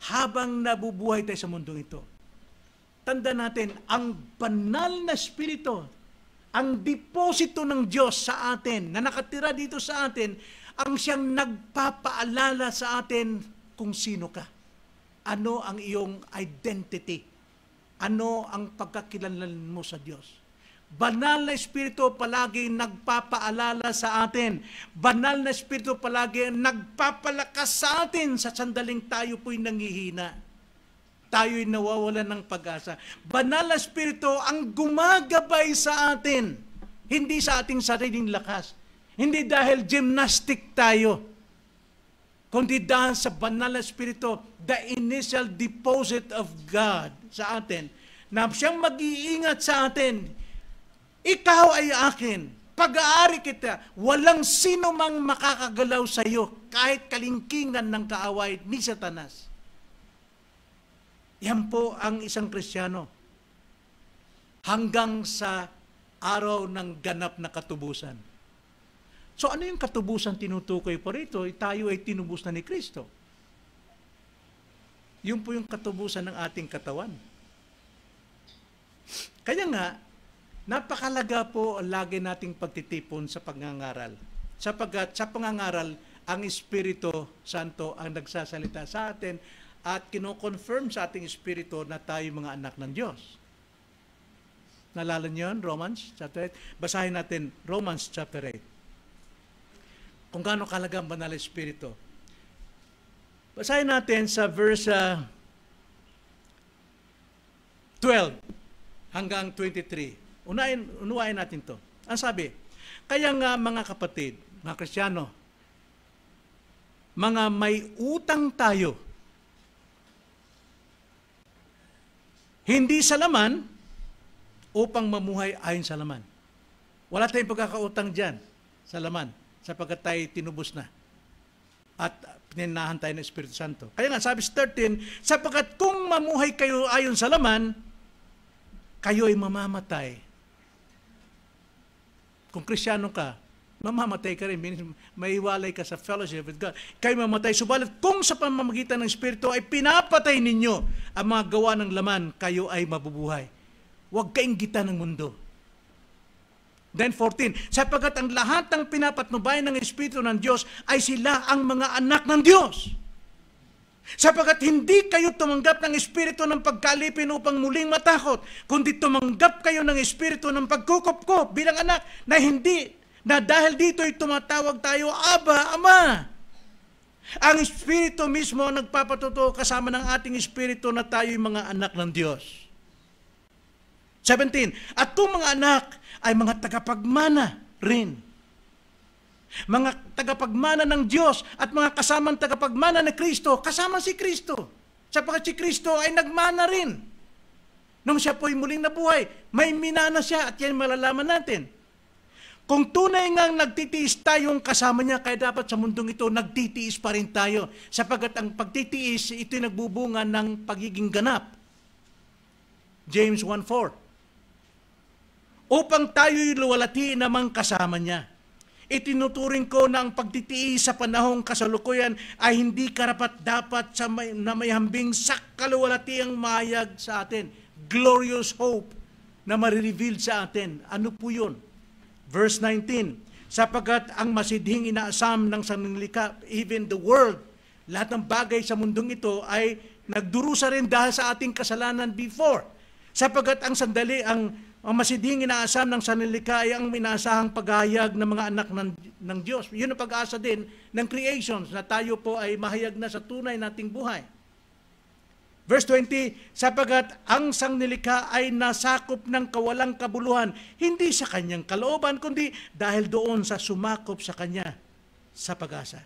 habang nabubuhay tayo sa mundong ito, tanda natin, ang banal na Espiritu, ang deposito ng Diyos sa atin, na nakatira dito sa atin, ang siyang nagpapaalala sa atin kung sino ka. Ano ang iyong identity? Ano ang pagkakilanlan mo sa Diyos? Banal na Espiritu palagi nagpapaalala sa atin. Banal na Espiritu palagi nagpapalakas sa atin sa sandaling tayo po'y nangihina. Tayo'y nawawalan ng pag-asa. Banal na Espiritu ang gumagabay sa atin. Hindi sa ating sariling lakas. Hindi dahil gymnastic tayo. Kundi dahil sa banal na Espiritu, the initial deposit of God sa atin, na siyang mag-iingat sa atin. Ikaw ay akin, pag-aari kita, walang sino mang makakagalaw sa iyo, kahit kalingkingan ng kaaway ni Satanas. Yan po ang isang Kristiyano. Hanggang sa araw ng ganap na katubusan. So ano yung katubusan tinutukoy po rito? Tayo ay tinubos na ni Kristo. Yun po yung katubusan ng ating katawan. Kaya nga, napakalaga po lagi nating pagtitipon sa pangangaral. Sapagkat sa pangangaral, ang Espiritu Santo ang nagsasalita sa atin at kino-confirm sa ating Espiritu na tayo mga anak ng Diyos. Nalala niyo yun? Romans chapter 8? Basahin natin Romans chapter 8. Kung gaano kalaga ang banal na Espiritu. Basahin natin sa verse 12 hanggang 23. Unawain natin to. Ang sabi, kaya nga mga kapatid, mga Kristiyano, mga may utang tayo. Hindi sa laman upang mamuhay ayon sa laman. Wala tayong pagkakautang dyan sa laman sapagkat tayo tinubos na at pininahan tayo ng Espiritu Santo. Kaya nga sabi sa 13, sapagkat kung mamuhay kayo ayon sa laman, kayo ay mamamatay. Kung Kristiyano ka, mamamatay ka rin. Maiwalay ka sa fellowship with God. Kayo mamamatay. Subalit kung sa pamamagitan ng Espiritu ay pinapatay ninyo ang mga gawa ng laman, kayo ay mabubuhay. Huwag kainggitan ng mundo. Then 14, sapagkat ang lahat ng pinapatnubayan ng Espiritu ng Diyos ay sila ang mga anak ng Diyos. Sapagkat hindi kayo tumanggap ng Espiritu ng pagkalipin upang muling matakot, kundi tumanggap kayo ng Espiritu ng pagkukopkop bilang anak na dahil dito ay tumatawag tayo, Aba, Ama. Ang Espiritu mismo ang nagpapatotoo kasama ng ating Espiritu na tayo'y mga anak ng Diyos. 17, at itong mga anak ay mga tagapagmana rin. Mga tagapagmana ng Diyos at mga kasamang tagapagmana ni Kristo, kasama si Kristo. Sapagkat si Kristo ay nagmana rin. Nung siya po'y muling nabuhay, may minana siya at yan malalaman natin. Kung tunay ngang nagtitiis tayong kasama niya, kaya dapat sa mundong ito, nagtitiis pa rin tayo. Sapagkat ang pagtitiis, ito'y nagbubunga ng pagiging ganap. James 1:4. Upang tayo'y luwalhati namang kasama niya. Itinuturing ko na ang pagtitiis sa panahong kasalukuyan ay hindi karapat-dapat na may hambing sa kaluwalhatiang mahayag sa atin. Glorious hope na marireveal sa atin. Ano po yun? Verse 19, sapagkat ang masidhing inaasam ng sanlilikha, even the world, lahat ng bagay sa mundong ito ay nagdurusa rin dahil sa ating kasalanan before. Sapagkat ang masidhing inaasam ng sanlilikha ay ang minasahang paghahayag ng mga anak ng Diyos. Yun ang pag-asa din ng creations na tayo po ay mahayag na sa tunay nating buhay. Verse 20, sapagkat ang sanglilikha ay nasakop ng kawalang kabuluhan, hindi sa kanyang kalooban, kundi dahil doon sa sumakop sa kanya sa pag-asa.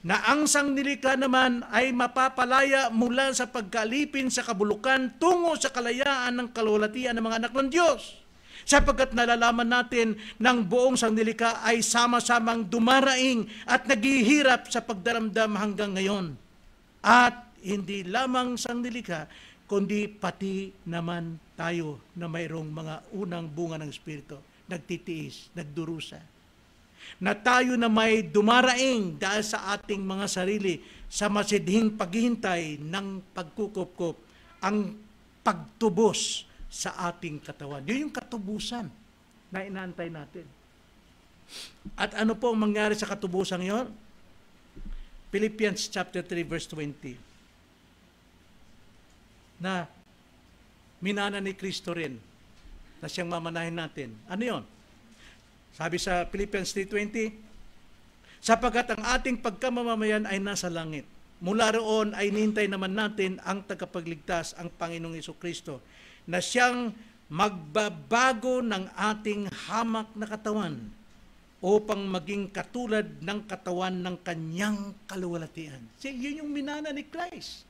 Na ang sanglilikha naman ay mapapalaya mula sa pagkalipin sa kabulukan tungo sa kalayaan ng kaluwalhatian ng mga anak ng Diyos. Sapagkat nalalaman natin ng buong sanglilikha ay sama-samang dumaraing at naghihirap sa pagdaramdam hanggang ngayon. At hindi lamang sanglilikha, kundi pati naman tayo na mayroong mga unang bunga ng Espiritu, nagtitiis, nagdurusa. Na tayo na may dumaraing dahil sa ating mga sarili sa masidhing paghihintay ng pagkukupkop, ang pagtubos sa ating katawan. Yun yung katubusan na inaantay natin. At ano po ang mangyari sa katubusan ngayon? Philippians chapter 3 verse 20. Na minana ni Kristo rin na siyang mamanahin natin. Ano yun? Sabi sa Philippians 3:20, sapagkat ang ating pagkamamamayan ay nasa langit. Mula roon ay nihintay naman natin ang tagapagligtas, ang Panginoong Jesucristo, na siyang magbabago ng ating hamak na katawan upang maging katulad ng katawan ng kanyang kaluwalhatian. Yun yung minana ni Christ.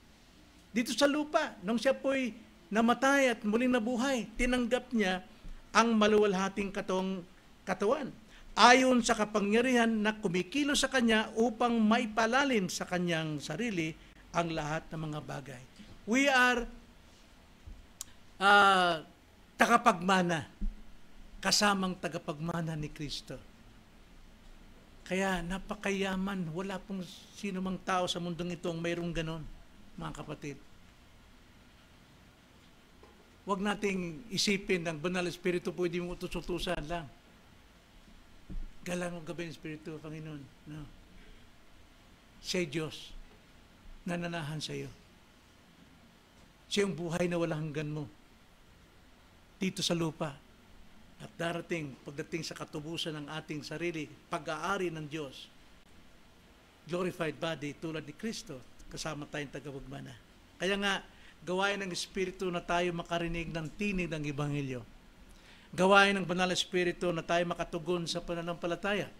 Dito sa lupa, nung siya po'y namatay at muling nabuhay, tinanggap niya ang maluwalhating katawan. Ayon sa kapangyarihan na kumikilos sa kanya upang maipalalim sa kanyang sarili ang lahat ng mga bagay. We are tagapagmana, kasamang tagapagmana ni Kristo. Kaya napakayaman, wala pong sino mang tao sa mundong ito ang mayroong ganon, mga kapatid. Huwag nating isipin ng banal Espiritu pwede mong utos-utusan lang. Galang ang gabi ng Espiritu, Panginoon. No. Siya Diyos, nananahan sa iyo. Siya yung buhay na walang hanggan mo dito sa lupa. At pagdating sa katubusan ng ating sarili, pag-aari ng Diyos, glorified body tulad ni Kristo, kasama tayong tagapagmana. Kaya nga, gawain ng Espiritu na tayo makarinig ng tinig ng Ebanghelyo. Gawain ng Banal Espiritu na tayo makatugon sa pananampalataya.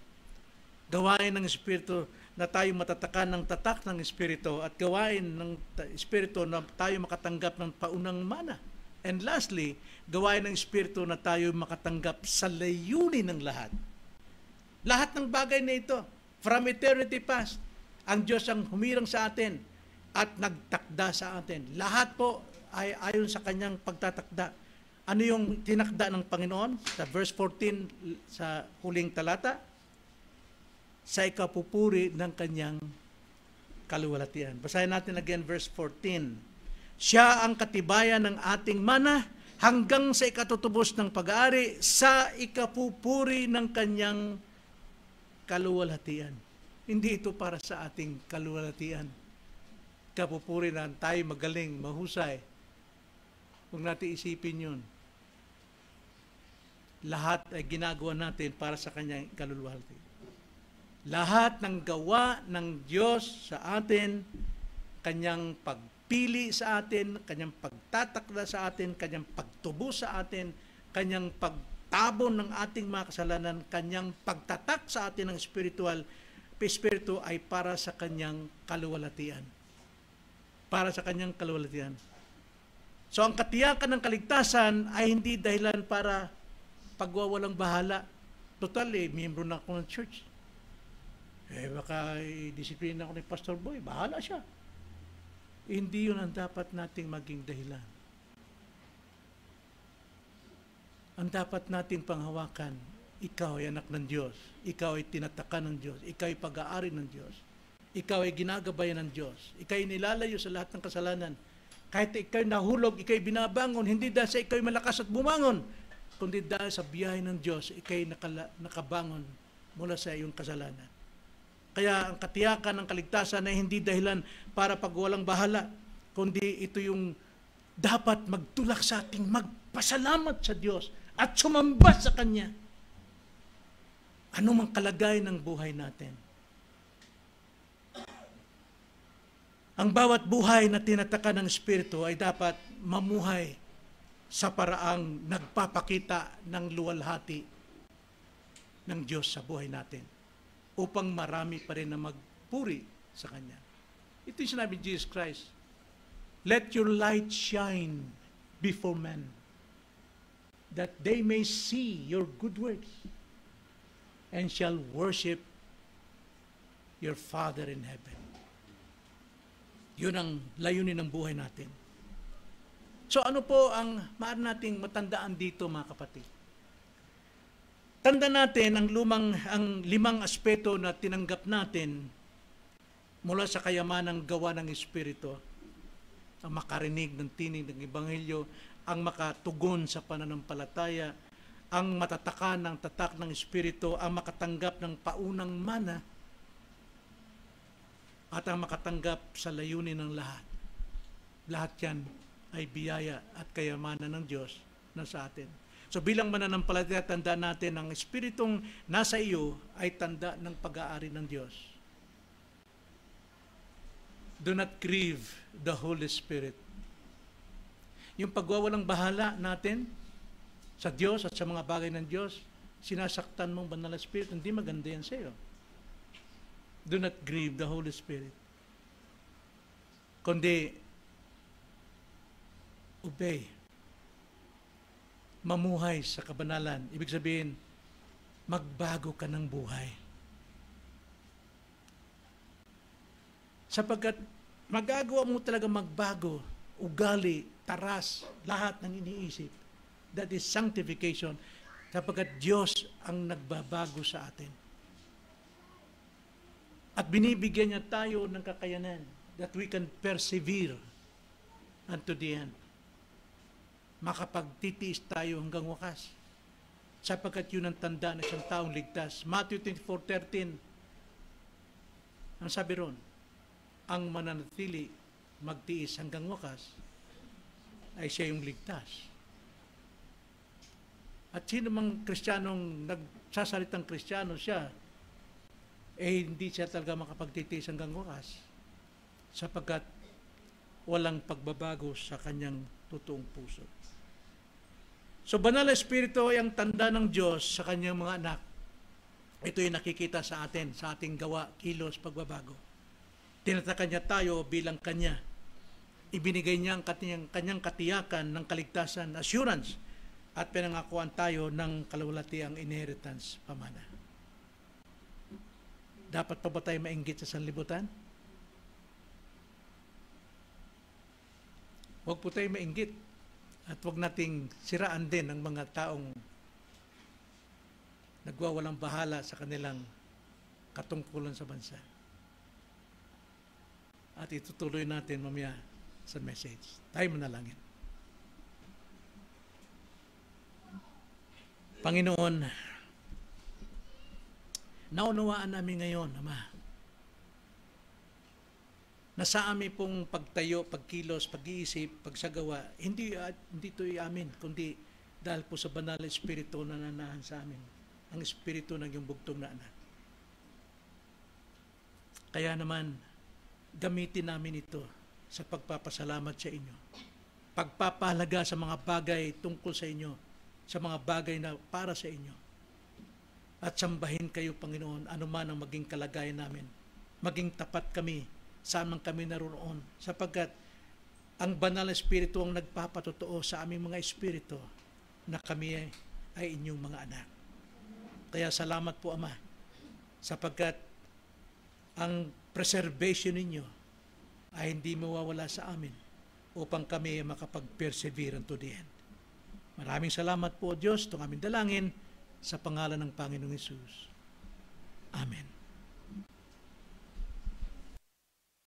Gawain ng Espiritu na tayo matatakan ng tatak ng Espiritu at gawain ng Espiritu na tayo makatanggap ng paunang mana. And lastly, gawain ng Espiritu na tayo makatanggap sa layunin ng lahat. Lahat ng bagay na ito, from eternity past, ang Diyos ang humirang sa atin at nagtakda sa atin. Lahat po ay ayon sa kanyang pagtatakda. Ano yung tinakda ng Panginoon? Sa verse 14 sa huling talata, sa ikapupuri ng kanyang kaluwalhatian. Basahin natin again verse 14. Siya ang katibayan ng ating mana hanggang sa ikatutubos ng pag-aari sa ikapupuri ng kanyang kaluwalhatian. Hindi ito para sa ating kaluwalhatian. Kapupuri na tayo magaling, mahusay. Huwag natin isipin yun. Lahat ay ginagawa natin para sa kanyang kaluluwalhatian. Lahat ng gawa ng Diyos sa atin, kanyang pagpili sa atin, kanyang pagtatakda sa atin, kanyang pagtubo sa atin, kanyang pagtabon ng ating mga kasalanan, kanyang pagtatak sa atin ng espiritu ay para sa kanyang kaluwalhatian. Para sa kanyang kaluwalhatian. So ang katiyakan ng kaligtasan ay hindi dahilan para pagwawalang bahala. Total miyembro na ako ng church. Baka disiplina ako ni Pastor Boy, bahala siya. Hindi yun ang dapat nating maging dahilan. Ang dapat nating panghawakan, ikaw ay anak ng Diyos, ikaw ay tinatakan ng Diyos, ikaw ay pag-aari ng Diyos, ikaw ay ginagabayan ng Diyos, ikaw ay nilalayo sa lahat ng kasalanan. Kahit ikaw ay nahulog, ikaw ay binabangon, hindi dahil sa ikaw ay malakas at bumangon, kundi dahil sa biyahe ng Diyos, ikaw ay nakabangon mula sa iyong kasalanan. Kaya ang katiyakan ng kaligtasan ay hindi dahilan para pagwalang bahala, kundi ito yung dapat magtulak sa ating magpasalamat sa Diyos at sumamba sa Kanya. Ano mang kalagayan ng buhay natin. Ang bawat buhay na tinataka ng Espiritu ay dapat mamuhay sa paraang nagpapakita ng luwalhati ng Diyos sa buhay natin, upang marami pa rin na magpuri sa Kanya. Ito yung sinabi ni Jesus Christ. Let your light shine before men, that they may see your good works, and shall worship your Father in heaven. Yun ang layunin ng buhay natin. So ano po ang maaari nating matandaan dito, mga kapatid? Tanda natin ang limang aspeto na tinanggap natin mula sa kayamanang gawa ng Espiritu. Ang makarinig ng tinig ng Ebanghelyo, ang makatugon sa pananampalataya, ang matatakan ng tatak ng Espiritu, ang makatanggap ng paunang mana, at ang makatanggap sa layunin ng lahat. Lahat yan ay biyaya at kayamanan ng Diyos na sa atin. So bilang mananampalataya, tanda natin ang Espiritong nasa iyo ay tanda ng pag-aari ng Diyos. Do not grieve the Holy Spirit. Yung pagwawalang bahala natin sa Diyos at sa mga bagay ng Diyos, sinasaktan mong banal na Espiritu, hindi maganda yan sa iyo. Do not grieve the Holy Spirit. Kundi, obey. Mamuhay sa kabanalan. Ibig sabihin, magbago ka ng buhay. Sapagkat magagawa mo talaga magbago, ugali, taras, lahat ng iniisip. That is sanctification. Sapagkat Diyos ang nagbabago sa atin. At binibigyan niya tayo ng kakayanan that we can persevere unto the end. Makapagtitiis tayo hanggang wakas. Sapagkat yun ang tanda ng isang taong ligtas. Matthew 24:13, ang sabi ron, ang mananatili, magtiis hanggang wakas, ay siya yung ligtas. At sino mang Kristiyanong nagsasalitang Kristiyano siya, hindi siya talaga makapagtitiis hanggang wakas. Sapagkat walang pagbabago sa kanyang totoong puso. So, banal na Espiritu ay ang tanda ng Diyos sa kanyang mga anak. Ito yung nakikita sa atin, sa ating gawa, kilos, pagbabago. Tinataka niya tayo bilang Kanya. Ibinigay niya ang kanyang katiyakan ng kaligtasan, assurance, at pinangakuan tayo ng kalawalatiang inheritance, pamana. Dapat pa ba tayo mainggit sa sanlibutan? Huwag po tayo mainggit. At huwag nating siraan din ang mga taong nagwawalang bahala sa kanilang katungkulan sa bansa. At itutuloy natin mamaya sa message. Tayo manalangin. Panginoon, naunawaan namin ngayon, Ama, na sa amin pong pagtayo, pagkilos, pag-iisip, pagsagawa, hindi ito'y amin, kundi dahil po sa banal na Espiritu na nananahan sa amin, ang Espiritu ng iyong bugtong na anak. Kaya naman, gamitin namin ito sa pagpapasalamat sa inyo, pagpapahalaga sa mga bagay tungkol sa inyo, sa mga bagay na para sa inyo, at sambahin kayo, Panginoon, anuman ang maging kalagayan namin, maging tapat kami, saan man kami naroon, sapagkat ang banal na Espiritu ang nagpapatotoo sa aming mga espiritu na kami ay inyong mga anak. Kaya salamat po, Ama, sapagkat ang preservation ninyo ay hindi mawawala sa amin upang kami makapag-persevere to the end. Maraming salamat po, Diyos, itong aming dalangin sa pangalan ng Panginoong Hesus. Amen.